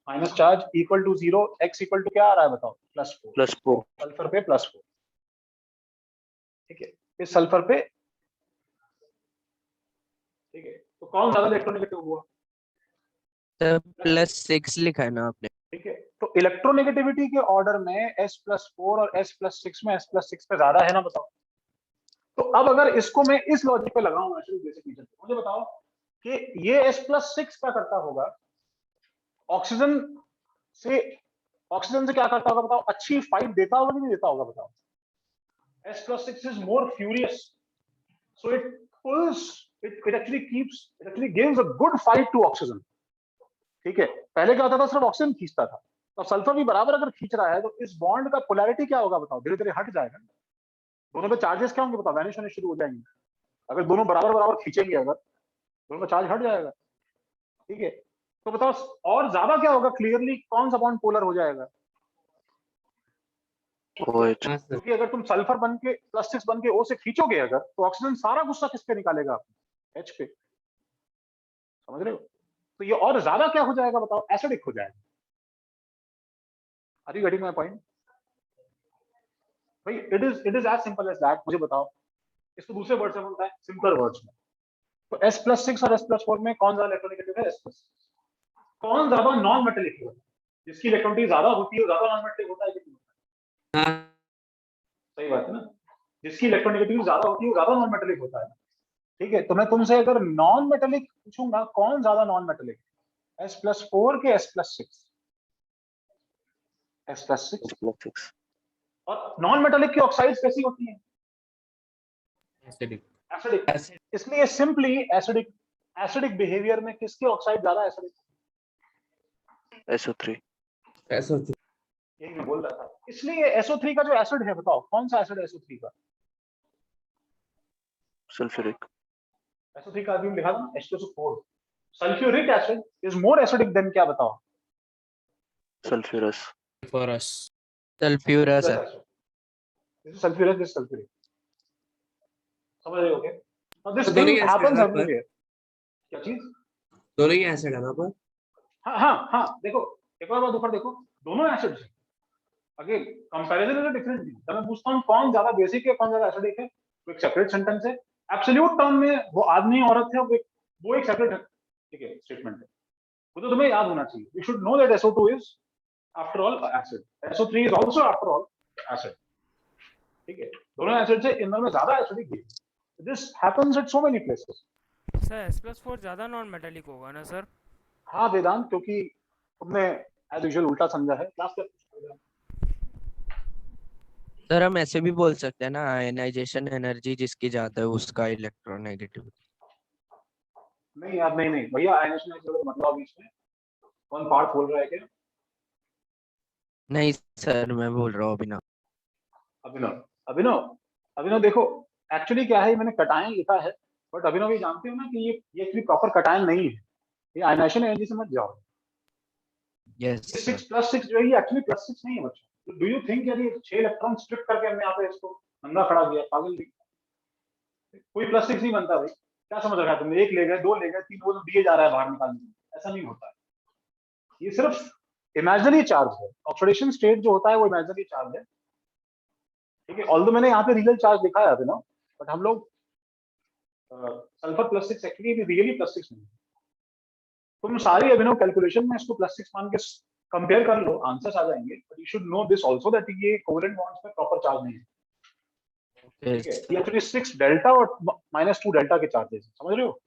minus charge equal to 0, x equal to क्या आ रहा है बताओ, +4, +4 सल्फर पे +4, ठीक है, इस सल्फर पे, ठीक है, तो कौन ज्यादा इलेक्ट्रोनेगेटिव हुआ? सर +6 लिखा है ना आपने? ठीक है, तो इलेक्ट्रोनेगेटिविटी के ऑर्डर में S+4 और S+6 में S+6 पे ज्यादा है ना, बताओ। तो अब अगर इसको मैं इस लॉजिक पे लगाऊं, बेसिक फीचर, मुझे बताओ कि ये S+6 क्या करता होगा, ऑक्सीजन से क्या करता होगा बताओ, अच्छी फाइट देता होगा कि नहीं देता होगा बताओ। S+6 is more furious, so it pulls, it actually gives a good fight to oxygen, ठीक है। पहले क्या होता था, सिर्फ ऑक्सीजन खींचता था, तो सल्फर भी बराबर अगर खींच रहा है तो इस बॉन्ड का पोलैरिटी क्या होगा बताओ, धीरे धीरे हट जाएगा, दोनों पे चार्जेस क्या होंगे बताओ, वैनिश होने शुरू हो जाएंगे। अगर दोनों बराबर बराबर खींचेंगे, अगर दोनों का चार्ज हट जाएगा, ठीक है। तो बताओ और ज्यादा क्या होगा, क्लियरली कौन सा बॉन्ड पोलर हो जाएगा? OH हाँ सर। क्योंकि अगर तुम सल्फर बन के +6 बन के O से खींचोगे अगर, तो ऑक्सीजन सारा गुस्सा किस पे निकालेगा, H पे, समझ रहे हो? तो ये और ज्यादा क्या हो जाएगा बताओ, एसिडिक हो जाएगा। Are you getting my point? भाई it is as simple as that. मुझे बताओ, इसको दूसरे वर्ड से बोलता है, सिंपलर वर्ड्स में, तो S+6 और S+4 में कौन ज्यादा इलेक्ट्रोनेगेटिव है? S+6। कौन ज्यादा नॉन मेटेलिक है? जिसकी इलेक्ट्रॉनिटी ज्यादा होती है ज्यादा नॉन मेटेलिक होता है कि नहीं होता है? हाँ सही बात है ना, जिसकी इलेक्ट्रोनेगेटिव ज्यादा होती है ज्यादा नॉन मेटेलिक होता है, ठीक है। तो मैं तुमसे अगर नॉन मेटेलिक पूछूंगा, कौन ज्यादा नॉन मेटेलिक, S+4 के S+6? S+6। +6 और नॉन मेटेलिक की ऑक्साइड्स कैसी होती हैं? एसिडिक। एसिडिक। इसलिए सिंपली एसिडिक बिहेवियर में किसकी ऑक्साइड ज्यादा एसिडिक? SO3 SO3 यही मैं बोल रहा था। इसलिए SO3 का जो एसिड है, बताओ कौन सा एसिड है SO3 का? सल्फ्यूरिक SO3 का आदमी लिखा था ना, H2SO4। Sulphuric acid is more acidic then क्या बताओ? सल्फ्यूरस फॉरस सल्फ्यूरस है। सल्फ्यूरस इज सल्फ्यूरिक, समझ रहे हो क्या? नाउ दिस तो दोनों थिंग ही acid हैपेंस है ना पर? एवरीवेयर। क्या चीज? दोनों ही एसिड है ना पर? हाँ, देखो एक और बात ऊपर देखो, दोनों एसिड है। Again comparison is a different thing. जब मैं पूछता हूँ कौन ज्यादा बेसिक है कौन ज्यादा एसिडिक है, तो एक सेपरेट सेंटेंस है। एब्सोल्यूट टर्म में वो आदमी औरत है, वो एक सेपरेट, ठीक है, स्टेटमेंट है। वो तो तुम्हें याद होना चाहिए। You should know that SO2 is after all acid, SO3 is also after all acid, ठीक है। दोनों एसिड से इनमें ज्यादा एसिडिक है। This happens at so many places. Sir S+4 ज्यादा नॉन मेटालिक होगा ना सर? हाँ वेदांत, क्योंकि तुमने एज यूजुअल उल्टा समझा है क्लास का। सर हम ऐसे भी बोल सकते हैं ना, आयनाइजेशन एनर्जी जिसकी ज्यादा है उसका इलेक्ट्रोनेगेटिव। नहीं यार, नहीं भैया, आयनाइजेशन एनर्जी मतलब बीच में कौन पार्ट बोल रहा है क्या? नहीं सर मैं बोल रहा हूँ अभी ना। अभिनव देखो, एक्चुअली क्या है, मैंने कटायन लिखा है, बट अभिनव ये जानते हो ना कि ये एक्चुअली प्रॉपर कटायन नहीं है। ये आयनाइजेशन एनर्जी से मत जाओ। Yes sir. 6+6 जो है ये एक्चुअली +6 नहीं है बच्चों। डू यू थिंक यार ये 6 इलेक्ट्रॉन स्ट्रिप करके हमने यहाँ पे इसको नंगा खड़ा किया? पागल भी, कोई +6 नहीं बनता भाई। क्या समझ रखा है तुमने? 1 ले गए, 2 ले गए, 3 वो दिए जा रहा है बाहर निकालने में, ऐसा नहीं होता है। ये सिर्फ इमेजिनरी चार्ज है। ऑक्सीडेशन स्टेट जो होता है वो इमेजिनरी चार्ज है, ठीक है। ऑल्दो मैंने यहाँ पे रियल चार्ज लिखा है अभिनव, बट हम लोग सल्फर +6 एक्चुअली रियली +6 नहीं है। तुम सारी अभिनव कैलकुलेशन में इसको +6 मान के कंपेयर कर लो, आंसर्स आ जाएंगे। But you should know this also that ये कोवेलेंट बॉन्ड्स में प्रॉपर चार्ज नहीं है, ठीक है। ये एक्चुअली 6 डेल्टा और -2 डेल्टा के चार्जेस, समझ रहे हो?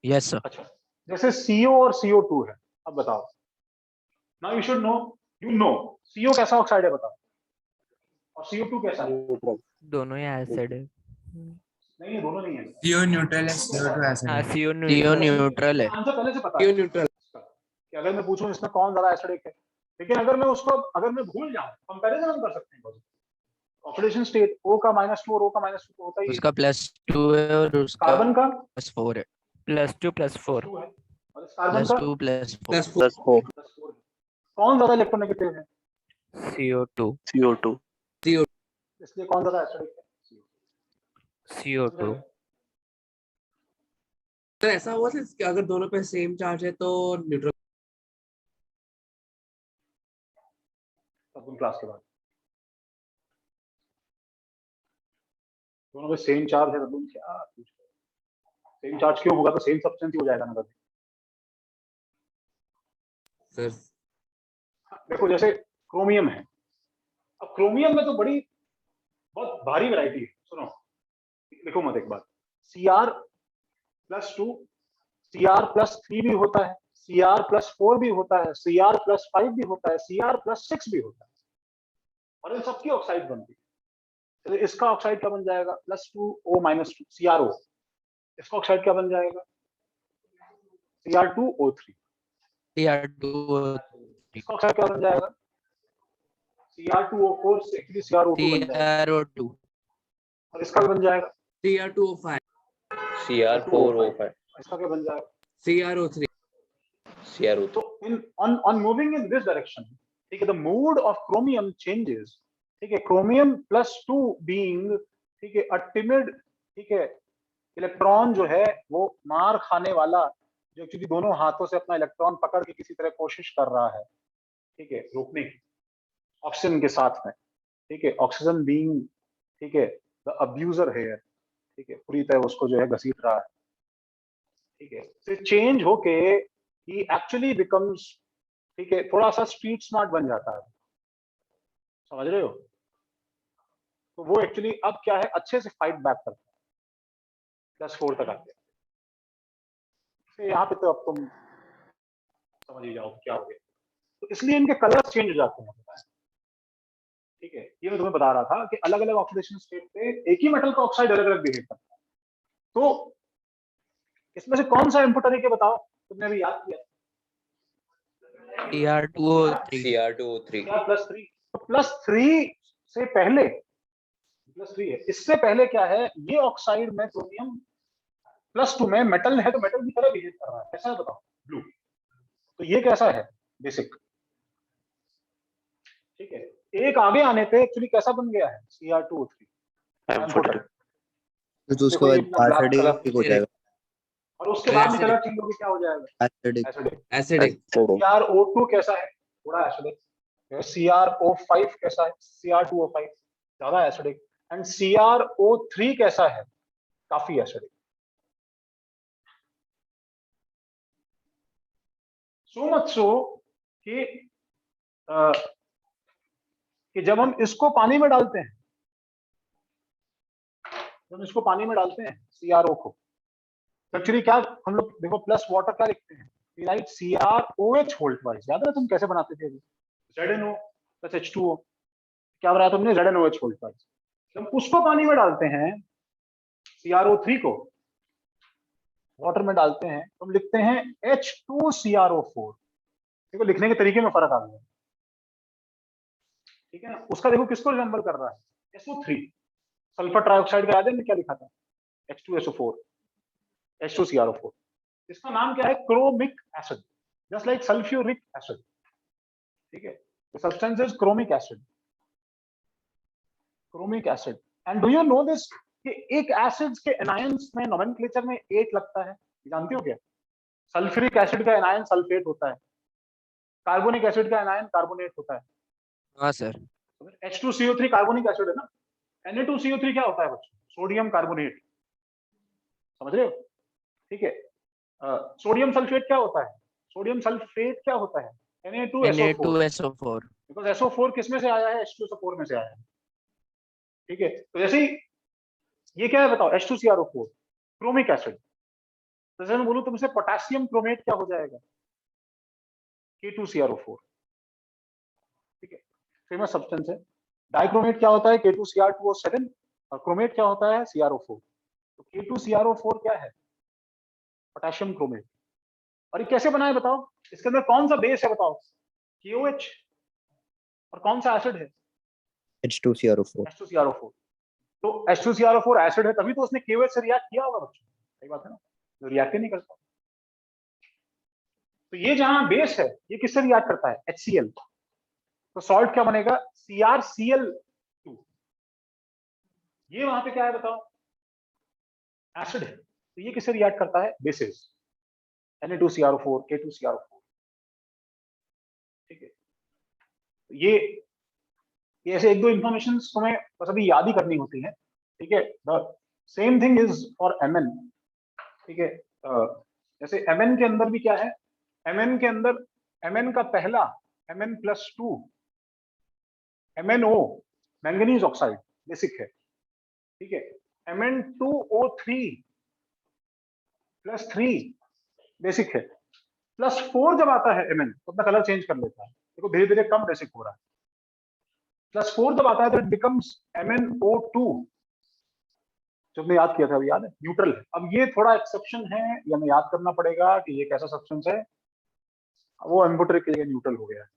Yes sir. अच्छा, जैसे CO और CO2 है। अब बताओ, now you should know, CO कैसा ऑक्साइड है बताओ, और CO2 कैसा है? दोनों ही एसिड है। नहीं, ये दोनों नहीं है। CO न्यूट्रल है, CO2 एसिड हाँ है। CO न्यूट्रल है। आंसर पहले से पता CO है न्यूट्रल। इसका, कि अगर मैं पूछूं इसमें कौन ज्यादा एसिडिक है, लेकिन अगर मैं भूल जाऊं, कंपैरिजन हम कर सकते हैं। ऑक्सीडेशन स्टेट O का -2 और O का -2 तो होता ही है। उसका +2 है और उसका कार्बन का +4 है। +2 +4 2 है, और इस कार्बन का +2 +4 +4 +4 है। कौन ज्यादा इलेक्ट्रोनेगेटिव है? CO2 CO2 इसलिए कौन ज्यादा एसिडिक है? CO2 सर ऐसा हुआ था कि अगर दोनों पे सेम चार्ज है तो न्यूट्रल। सगुन क्लास के बाद दोनों में सेम चार्ज है, सगुन क्या सेम चार्ज क्यों होगा? तो सेम सब्सटेंस ही हो जाएगा ना कभी। सर देखो जैसे क्रोमियम है, अब क्रोमियम में तो बहुत भारी वैरायटी है। सुनो, देखो मत एक बात, Cr+2 Cr+3 भी होता है, Cr+4 भी होता है, Cr+5 भी होता है, Cr+6 भी होता है, और इन सबकी ऑक्साइड बनती है। तो इसका ऑक्साइड क्या बन जाएगा? +2O-2 CrO। इसका ऑक्साइड क्या बन जाएगा? Cr2O3। Cr2 इसका ऑक्साइड क्या बन जाएगा? Cr2O4 से एक्चुअली CrO2 बन जाएगा, CrO2 और इसका क्या बन जाएगा? Cr2O5 Cr4O5 इसका क्या बन जाएगा? CrO3। CrO2 So on moving in this direction, ठीक है, the mood of chromium changes, ठीक है, chromium+2 being, ठीक है, a timid, ठीक है, इलेक्ट्रॉन जो है वो मार खाने वाला, जो एक्चुअली दोनों हाथों से अपना इलेक्ट्रॉन पकड़ के किसी तरह कोशिश कर रहा है, ठीक है, रोकने की ऑक्सीजन के साथ में, ठीक है, ऑक्सीजन बीइंग, ठीक है, द अब्यूजर है, ठीक है, पूरी तरह उसको जो है घसीट रहा है, ठीक है, फिर चेंज होके he actually becomes, ठीक है, थोड़ा सा स्ट्रीट स्मार्ट बन जाता है, समझ रहे हो? तो वो एक्चुअली अब क्या है, अच्छे से फाइट बैक करता है, +4 तक आते हैं। यहाँ पे तो अब तुम समझ ही जाओ क्या हो गया। तो इसलिए इनके कलर्स चेंज हो जाते हैं, ठीक है, ये मैं तुम्हें बता रहा था कि अलग अलग ऑक्सीडेशन स्टेट पे एक ही मेटल का ऑक्साइड अलग अलग बिहेव करता है। तो इसमें से कौन सा इनपुट तरीके बताओ, तुमने अभी याद किया? Cr2O3 Cr2O3 क्या +3? तो +3 से पहले, +3 है, इससे पहले क्या है, ये ऑक्साइड में क्रोमियम +2 में मेटल है, तो मेटल की तरह बिहेव कर रहा है, कैसा है बताओ? ब्लू। तो ये कैसा है? बेसिक, ठीक है। एक आगे आने पे एक्चुअली कैसा बन गया है? Cr2O3 M42 तो उसके बाद एसिडिक हो जाएगा, और उसके बाद कलर चेंज होकर क्या हो जाएगा? एसिडिक। एसिडिक। CrO2 कैसा है? थोड़ा एसिडिक। CrO5 कैसा है? Cr2O5 ज्यादा एसिडिक। एंड CrO3 कैसा है? काफी एसिडिक। सो मच सो कि जब हम इसको पानी में डालते हैं, CrO को, एक्चुअली क्या हम लोग देखो प्लस वाटर क्या लिखते हैं? Right, CrOH hold wise. याद है तुम कैसे बनाते थे अभी? ZnO + H2O। क्या बनाया तुमने? ZnOH hold wise. जब उसको पानी में डालते हैं, CrO3 को वाटर में डालते हैं, तो हम लिखते हैं H2CrO4। देखो लिखने के तरीके में फर्क आ गया, ठीक है ना? उसका देखो किसको रिजेंबल कर रहा है? SO3, सल्फर ट्राइऑक्साइड का याद है क्या लिखा था? H2SO4, H2CrO4। इसका नाम क्या है? Chromic acid, just like sulphuric acid, ठीक है? The substance is chromic acid, chromic acid. And do you know this कि एक एसिड्स के एनायंस में नोमेनक्लेचर में 8 लगता है, जानते हो क्या? सल्फ्यूरिक एसिड का एनायन सल्फेट होता है, कार्बोनिक एसिड का एनायन कार्बोनेट होता है। हाँ सर। H2CO3 कार्बोनिक एसिड है ना। Na2CO3 क्या होता है बच्चों? सोडियम कार्बोनेट, समझ रहे हो? ठीक है। सोडियम सल्फेट क्या होता है? सोडियम सल्फेट क्या होता है? Na2SO4। बिकॉज SO4 किस में से आया है? H2SO4 में से आया है, ठीक है? तो जैसे ही ये क्या है बताओ? H2CrO4 chromic acid. तो जैसे मैं बोलूं तुमसे पोटेशियम क्रोमेट क्या हो जाएगा? K2CrO4, ठीक है? फेमस सब्सटेंस है। डाइक्रोमेट क्या होता है? K2Cr2O7, और क्रोमेट क्या होता है? CrO4। तो K2CrO4 क्या है? Potassium chromate. और ये कैसे बनाए बताओ? इसके अंदर कौन सा बेस है बताओ? KOH। और कौन सा एसिड है? H2CrO4। H2CrO4। तो H2CrO4 एसिड है, तभी तो उसने KOH से रिएक्ट किया होगा बच्चों, सही बात है ना? तो रिएक्ट ही नहीं करता। तो ये जहां बेस है, ये किससे रिएक्ट करता है? HCl। तो सॉल्ट क्या बनेगा? CrCl2। ये वहां पे क्या है बताओ? एसिड है। तो ये किससे रिएक्ट करता है? बेसिस, Na2CrO4, K2CrO4, ठीक है। ये ऐसे एक दो इंफॉर्मेशन तुम्हें बस अभी याद ही करनी होती है, ठीक है। The same thing is for Mn, ठीक है। जैसे Mn के अंदर भी क्या है, Mn के अंदर Mn का पहला Mn+2 MnO manganese oxide basic है, ठीक है। Mn2O3+3 बेसिक है। +4 जब आता है Mn तो अपना कलर चेंज कर लेता है, देखो धीरे धीरे कम बेसिक हो रहा है। +4 जब आता है तो इट बिकम्स MnO2, जो हमने याद किया था, अभी याद है, न्यूट्रल है। अब ये थोड़ा एक्सेप्शन है, ये हमें याद करना पड़ेगा कि ये कैसा सब्सटेंस है। वो एम्फोटेरिक के लिए न्यूट्रल हो गया है।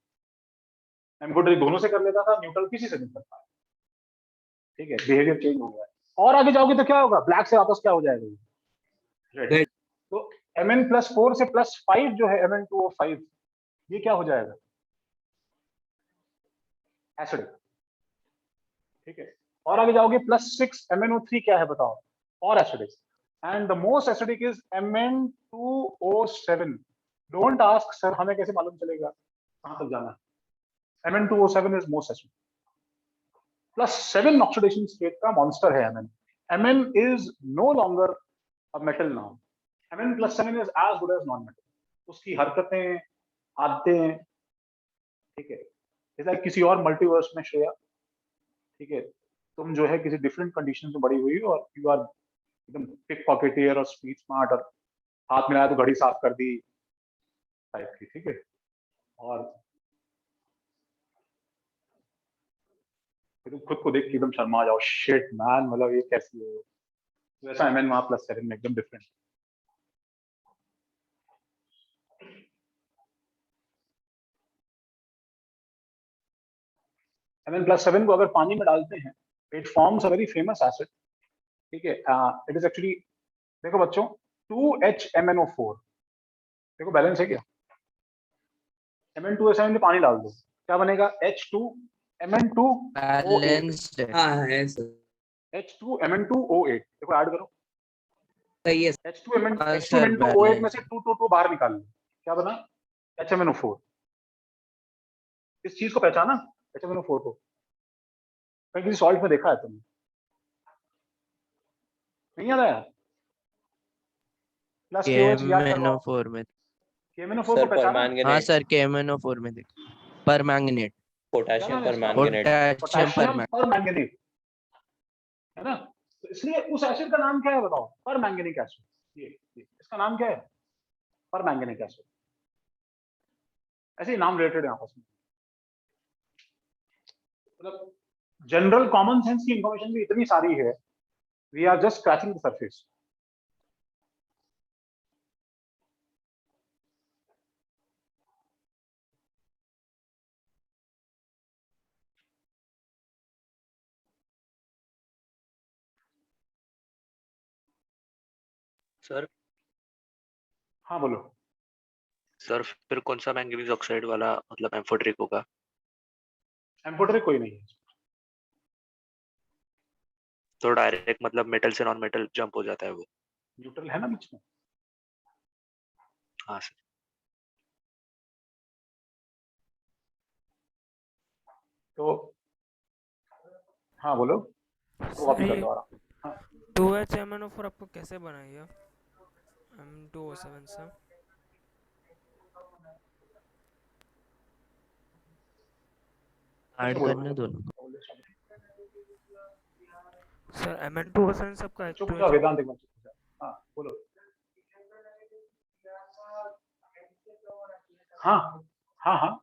एम्फोटेरिक दोनों से कर लेता था, न्यूट्रल किसी से नहीं कर पाया, ठीक है। बिहेवियर चेंज हो गया है। और आगे जाओगे तो क्या होगा, ब्लैक से वापस क्या हो जाएगा, रेड। तो Mn+4 से +5 जो है Mn2O5, ये क्या हो जाएगा, एसिडिक, ठीक है। और आगे जाओगे +6 MnO3 क्या है बताओ, और acidic. And the most acidic is Mn2O7। Don't ask sir हमें कैसे मालूम चलेगा कहां तक जाना है। Mn2O7 is most acidic. +7 oxidation state का मॉन्स्टर है Mn। Mn is no longer a metal now. Mn+7 is as good as non metal. उसकी हरकतें, आदतें, ठीक है, इज लाइक किसी और मल्टीवर्स में श्रेया, ठीक है, तुम जो है किसी डिफरेंट कंडीशन में बड़ी हुई और यू आर एकदम पिक पॉकेटियर और स्ट्रीट स्मार्ट, और हाथ मिलाया तो घड़ी साफ कर दी टाइप की, ठीक है। और तुम खुद को देख के एकदम शर्मा जाओ, शिट मैन, मतलब ये कैसी है, तो ऐसा Mn वहां +7 में एकदम डिफरेंट। Mn+7 को अगर पानी में डालते हैं, it forms a very famous acid, ठीक है। इट इज एक्चुअली, देखो बच्चों, 2HMnO4, देखो बैलेंस है क्या, Mn2O7 में पानी डाल दो, क्या बनेगा, H2Mn2O8, बैलेंस्ड है। हाँ है सर, H2Mn2O8, देखो ऐड करो, सही है H2Mn2O8 में से 2 बाहर निकाल लो, क्या बना, HMnO4। इस चीज को पहचाना, HMnO4 को कहीं किसी सॉल्ट में देखा है तुमने, नहीं याद आया, +KOH याद करवाओ, KMnO4 में। KMnO4 को पहचाना, हाँ सर, KMnO4 में देख, परमैंगनेट, पोटेशियम पर मैंगनेट, पोटेशियम और मैंगनीज, है ना। तो इसलिए उस एसिड का नाम क्या है बताओ, परमैंगनिक एसिड। ये इसका नाम क्या है, परमैंगनिक एसिड। ऐसे ही नाम रिलेटेड है आपस में, मतलब जनरल कॉमन सेंस की इंफॉर्मेशन भी इतनी सारी है, we are just scratching the surface. Sir हाँ बोलो। सर फिर कौन सा मैंगनीज ऑक्साइड वाला मतलब एम्फोटेरिक होगा? एम्फोटेरिक कोई नहीं है, तो डायरेक्ट मतलब मेटल से नॉन मेटल जंप हो जाता है वो? न्यूट्रल है ना बीच में। हाँ सर। तो हाँ बोलो, तो वापस कर दो। 2HMnO4 आपको कैसे बनाइए M2O7 से? ऐड करने दो ना। सर Mn2O7 सबका चुप हो जाओ वेदांत, एक बार चुप हो जाओ। हाँ बोलो। हाँ हाँ हाँ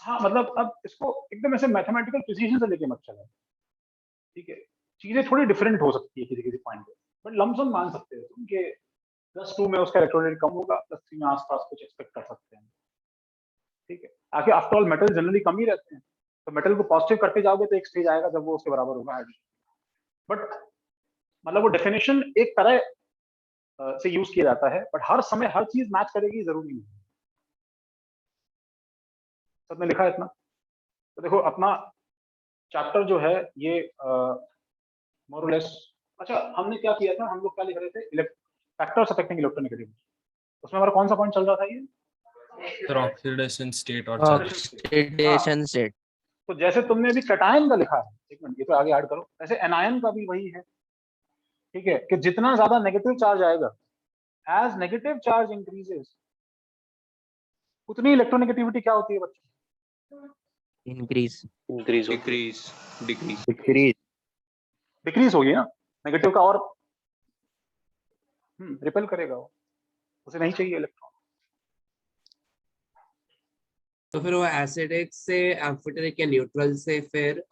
हाँ, मतलब अब इसको एकदम ऐसे मैथमेटिकल प्रिसीजन से लेके मत चलो, ठीक है। चीजें थोड़ी डिफरेंट हो सकती है किसी किसी पॉइंट पे, बट लमसम मान सकते हो तुम कि +2 में उसका इलेक्ट्रोनेट कम होगा, +3 में आसपास कुछ एक्सपेक्ट कर सकते हैं, ठीक है। आखिर आफ्टर ऑल मेटल जनरली कम ही रहते हैं, तो मेटल को पॉजिटिव करते जाओगे तो एक स्टेज आएगा जब वो उसके बराबर होगा हाइड्रोजन। बट मतलब वो डेफिनेशन एक तरह से यूज किया जाता है, बट हर समय हर चीज मैच करेगी जरूरी नहीं। सबने लिखा है इतना, तो देखो अपना चैप्टर जो है ये मोर और लेस। अच्छा, हमने क्या किया था, हम लोग क्या लिख रहे थे, फैक्टर्स अफेक्टिंग इलेक्ट्रोनेगेटिविटी, उसमें हमारा कौन सा पॉइंट चल रहा था ये? सर ऑक्सीडेशन स्टेट और ऑक्सीडेशन स्टेट। तो जैसे तुमने अभी कैटायन का लिखा है, एक मिनट ये तो आगे ऐड करो, ऐसे एनायन का भी वही है, ठीक है, कि जितना ज्यादा नेगेटिव चार्ज आएगा, एज नेगेटिव चार्ज इंक्रीजेस, उतनी इलेक्ट्रोनेगेटिविटी क्या होती है बच्चों? Increase. Increase decrease decrease decrease decrease होगी ना, नेगेटिव का और रिपेल करेगा वो, उसे नहीं चाहिए इलेक्ट्रॉन। तो फिर वो एसिडिक से एम्फोटेरिक या न्यूट्रल से फिर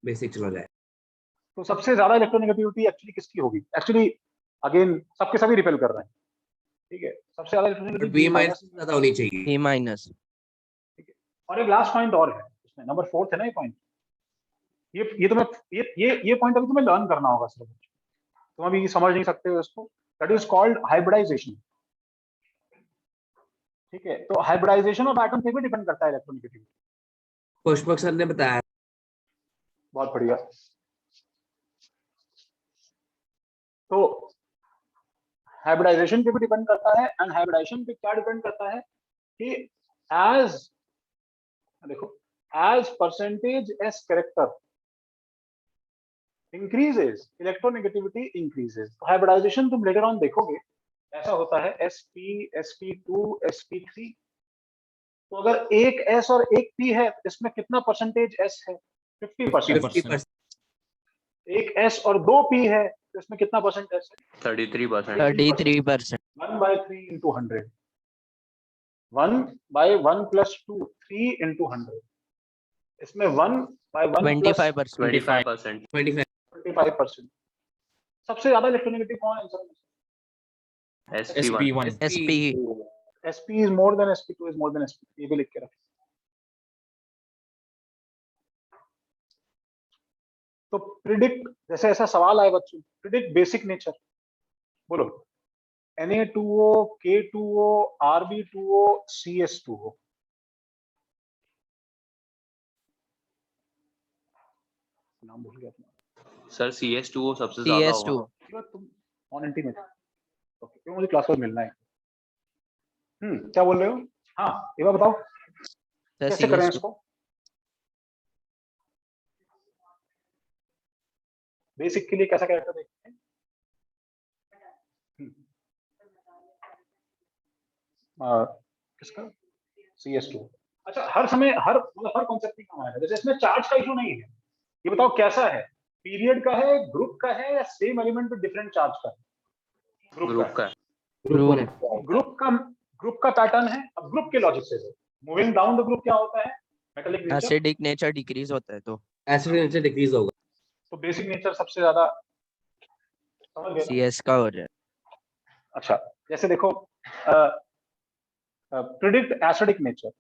बेसिक चला जाए। तो सबसे ज्यादा इलेक्ट्रोनेगेटिविटी एक्चुअली किसकी होगी? एक्चुअली अगेन सबके सभी रिपेल कर रहे हैं, ठीक है, सबसे ज्यादा इलेक्ट्रोनेगेटिविटी बी B- माइनस ज्यादा होनी चाहिए। E minus. और एक लास्ट पॉइंट और है इसमें, नंबर 4 है ना ये पॉइंट, ये तुम्हें ये पॉइंट अभी तुम्हें लर्न करना होगा सिर्फ, तुम अभी समझ नहीं सकते हो इसको, दैट इज कॉल्ड हाइब्रिडाइजेशन, ठीक है। तो हाइब्रिडाइजेशन ऑफ एटम पे भी डिपेंड करता है इलेक्ट्रोनेगेटिविटी। पुष्पक सर ने बताया। बहुत बढ़िया। तो हाइब्रिडाइजेशन पे भी डिपेंड करता है, एंड हाइब्रिडाइजेशन पे क्या डिपेंड करता है कि एज, देखो, as percentage s character increases, electronegativity increases. तो हाइब्रिडाइजेशन तुम लेटर ऑन देखोगे ऐसा होता है, sp sp2 sp3। तो अगर एक s और एक p है, इसमें कितना परसेंटेज s है? 50%। एक s और दो p है, तो इसमें कितना परसेंट s है? 33%। 33%। 1/3 into 100, 1/1 plus 2, 3 into 100, इसमें 1/1 plus 25%। 25%। सबसे ज्यादा इलेक्ट्रोनेगेटिव कौन है आंसर में? sp1 sp। sp is more than sp2 is more than sp, ये भी लिख के रखें। तो प्रिडिक्ट, जैसे ऐसा सवाल आए बच्चों, प्रिडिक्ट बेसिक नेचर, बोलो। Na2O, K2O, Rb2O, CS2O। नाम भूल गया तुम्हारा। सर CS2O सबसे ज्यादा CS2। होगा। तुम ऑन एंटी में थे, ओके, क्यों मुझे क्लास में मिलना है। क्या बोल रहे हो? हाँ, ये बात बताओ सर कैसे करें CS2। इसको? बेसिक के लिए कैसा कैरेक्टर देखते हैं? किसका? CS2। अच्छा, हर समय हर कॉन्सेप्ट में काम आएगा। जैसे इसमें चार्ज का इशू नहीं है, ये बताओ कैसा है, पीरियड का है, ग्रुप का है, या same element with different charge का है? ग्रुप का ग्रुप का पैटर्न है। अब ग्रुप के लॉजिक से मूविंग डाउन द ग्रुप क्या होता है? Metallic nature. Acidic nature decrease होता है, तो एसिडिक नेचर डिक्रीज होगा। तो बेसिक नेचर सबसे ज्यादा समझ गए ना? CS का हो जाए। अच्छा, जैसे देखो, प्रिडिक्ट एसिडिक नेचर,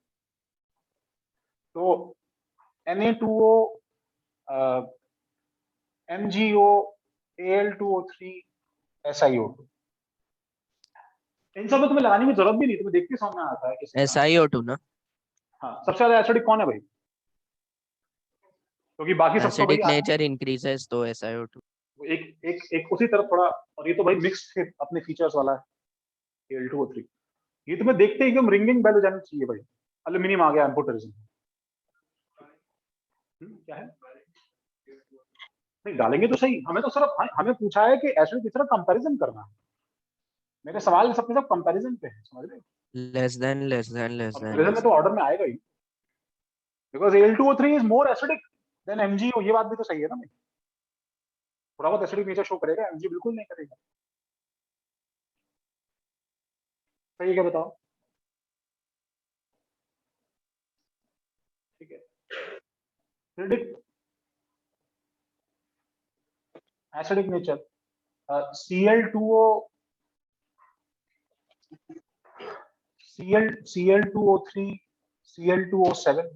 तो Na2O, MgO, Al2O3, SiO2, इन सब में तुम्हें लगाने की जरूरत भी नहीं, तुम्हें देखते समझ में आता है कि SiO2 ना। हाँ, सबसे ज्यादा एसिडिक कौन है भाई? क्योंकि बाकी सब तो एसिडिक भाई नेचर इंक्रीजेस तो SiO2। एक उसी तरफ थोड़ा, और ये तो भाई मिक्स थे अपने फीचर्स वाला है Al2O3। ये तुम्हें देखते ही एकदम रिंगिंग बेल हो जानी चाहिए भाई, एल्यूमिनियम आ गया एम्फोटेरिज्म। क्या है? नहीं डालेंगे तो सही, हमें तो सिर्फ हमें पूछा है कि एसिड की तरफ कंपैरिजन करना है। मेरे सवाल सबके सब कंपैरिजन पे है, समझ रहे हो? लेस देन कंपैरिजन में तो ऑर्डर में आएगा ही, because Al2O3 is more acidic than MgO। ये बात भी तो सही है ना भाई, थोड़ा बहुत एसिडिक नेचर शो करेगा, MgO बिल्कुल नहीं करेगा। सही है क्या, बताओ? ठीक है, predict acidic nature, Cl2O, Cl2O3, Cl2O7।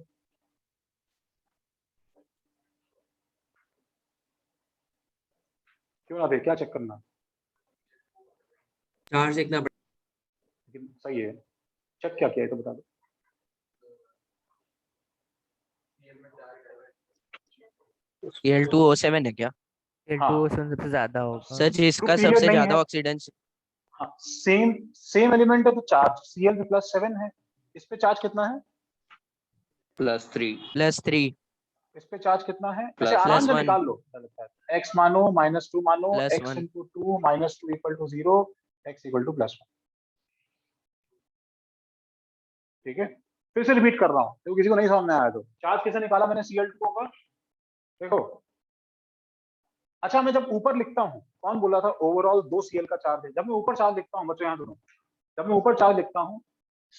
क्यों ना दे, क्या चेक करना? चार्ज देखना पड़ेगा। लेकिन सही है, चेक क्या किया है तो बता दो। Cl2O7 है क्या? N2O सबसे ज्यादा होगा सर ग्रुप जिसका पीरियड सबसे नहीं ज्यादा है। ऑक्सीडेंस हाँ, सेम एलिमेंट है तो चार्ज Cl पे +7 है। इस पे चार्ज कितना है? +3 +3 इस पे चार्ज कितना है? Plus ऐसे आराम से +1 निकाल लो, क्या लगता है? x मानो -2 मानो x +1 × 2 -2 = 0 x = +1। ठीक है, फिर से रिपीट कर रहा हूँ तो किसी को नहीं समझ में आया तो चार्ज कैसे निकाला मैंने Cl2O का? देखो, अच्छा मैं जब ऊपर लिखता हूँ, कौन बोला था ओवरऑल 2 Cl का चार्ज है? जब मैं ऊपर चार्ज लिखता हूँ बच्चों यहाँ सुनो, जब मैं ऊपर चार्ज लिखता हूँ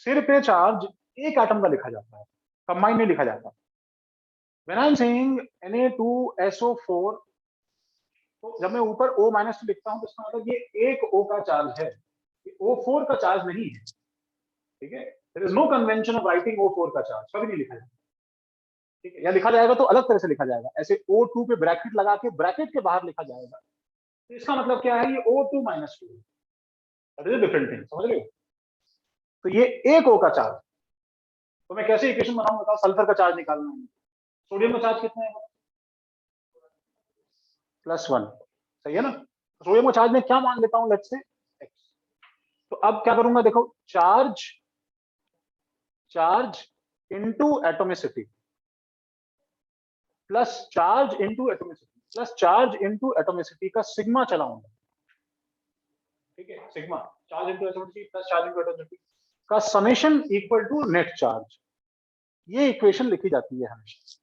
सिर पे चार्ज एक एटम का लिखा जाता है, कंबाइन नहीं लिखा जाता। When I'm saying Na2SO4, तो जब मैं ऊपर O- लिखता हूँ तो इसका मतलब ये एक O का चार्ज है, ये O4 का चार्ज नहीं है। ठीक है, there is no convention of writing O4 का चार्ज, कभी नहीं लिखा जाएगा। ठीक है, या लिखा जाएगा तो अलग तरह से लिखा जाएगा, ऐसे O2 पे ब्रैकेट लगा के ब्रैकेट के बाहर लिखा जाएगा, तो इसका मतलब क्या है? ये O2 - 2 that is a different thing, समझ रहे हो? तो ये एक O का चार्ज, तो मैं कैसे इक्वेशन बनाऊंगा? बताओ, सल्फर का चार्ज निकालना है, सोडियम का चार्ज कितना है? +1, सही है ना? तो सोडियम का चार्ज में क्या मान लेता हूं, लेट्स से x। तो अब क्या करूंगा, देखो, charge into atomicity plus charge into atomicity plus charge into atomicity का सिग्मा चलाऊंगा। ठीक है, sigma charge into atomicity plus charge into atomicity का summation equal to net charge. ये इक्वेशन लिखी जाती है हमेशा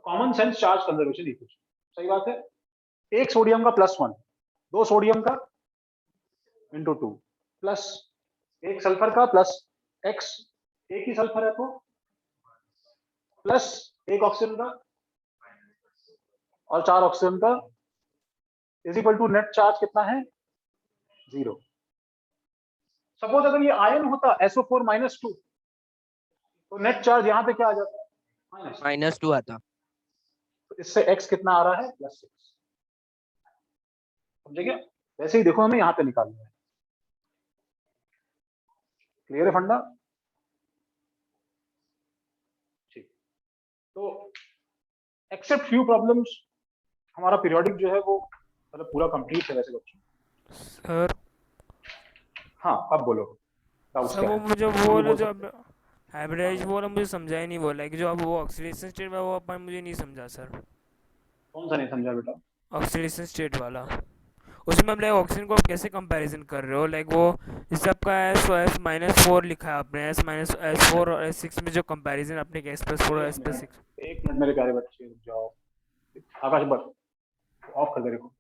common sense charge conservation equation. सही बात है। एक सोडियम का +1, 2 सोडियम का × 2 प्लस एक सल्फर का प्लस x, एक ही सल्फर है तो प्लस एक ऑक्सीजन का और 4 ऑक्सीजन का is equal to net charge कितना है? 0। सपोज अगर ये आयन होता SO4 -2 तो नेट चार्ज यहाँ पे क्या आ जाता है? -2 आता। तो इससे x कितना आ रहा है? +6। समझे क्या? वैसे ही देखो, हमें यहाँ पे निकालना है। क्लियर है फंडा? ठीक, तो एक्सेप्ट फ्यू प्रॉब्लम्स हमारा पीरियोडिक जो है वो मतलब पूरा कंप्लीट है वैसे बच्चों। सर हाँ, अब बोलो। सर वो मुझे वो वाला जो हाइब्रिडाइज वो वाला मुझे समझा ही नहीं, बोला कि जो अब वो ऑक्सीडेशन स्टेट वाला वो अपन मुझे नहीं समझा सर। कौन सा नहीं समझा बेटा? ऑक्सीडेशन स्टेट वाला, उसमें आप लाइक ऑक्सीजन को आप कैसे कंपैरिजन कर रहे हो? लाइक वो जैसे आपका S-4 लिखा है आपने, S-4 और S6 में जो कंपैरिजन आपने किया S+4 और S+6। एक मिनट मेरे प्यारे बच्चे, रुक जाओ। आकाश बस ऑफ कर दे, देखो।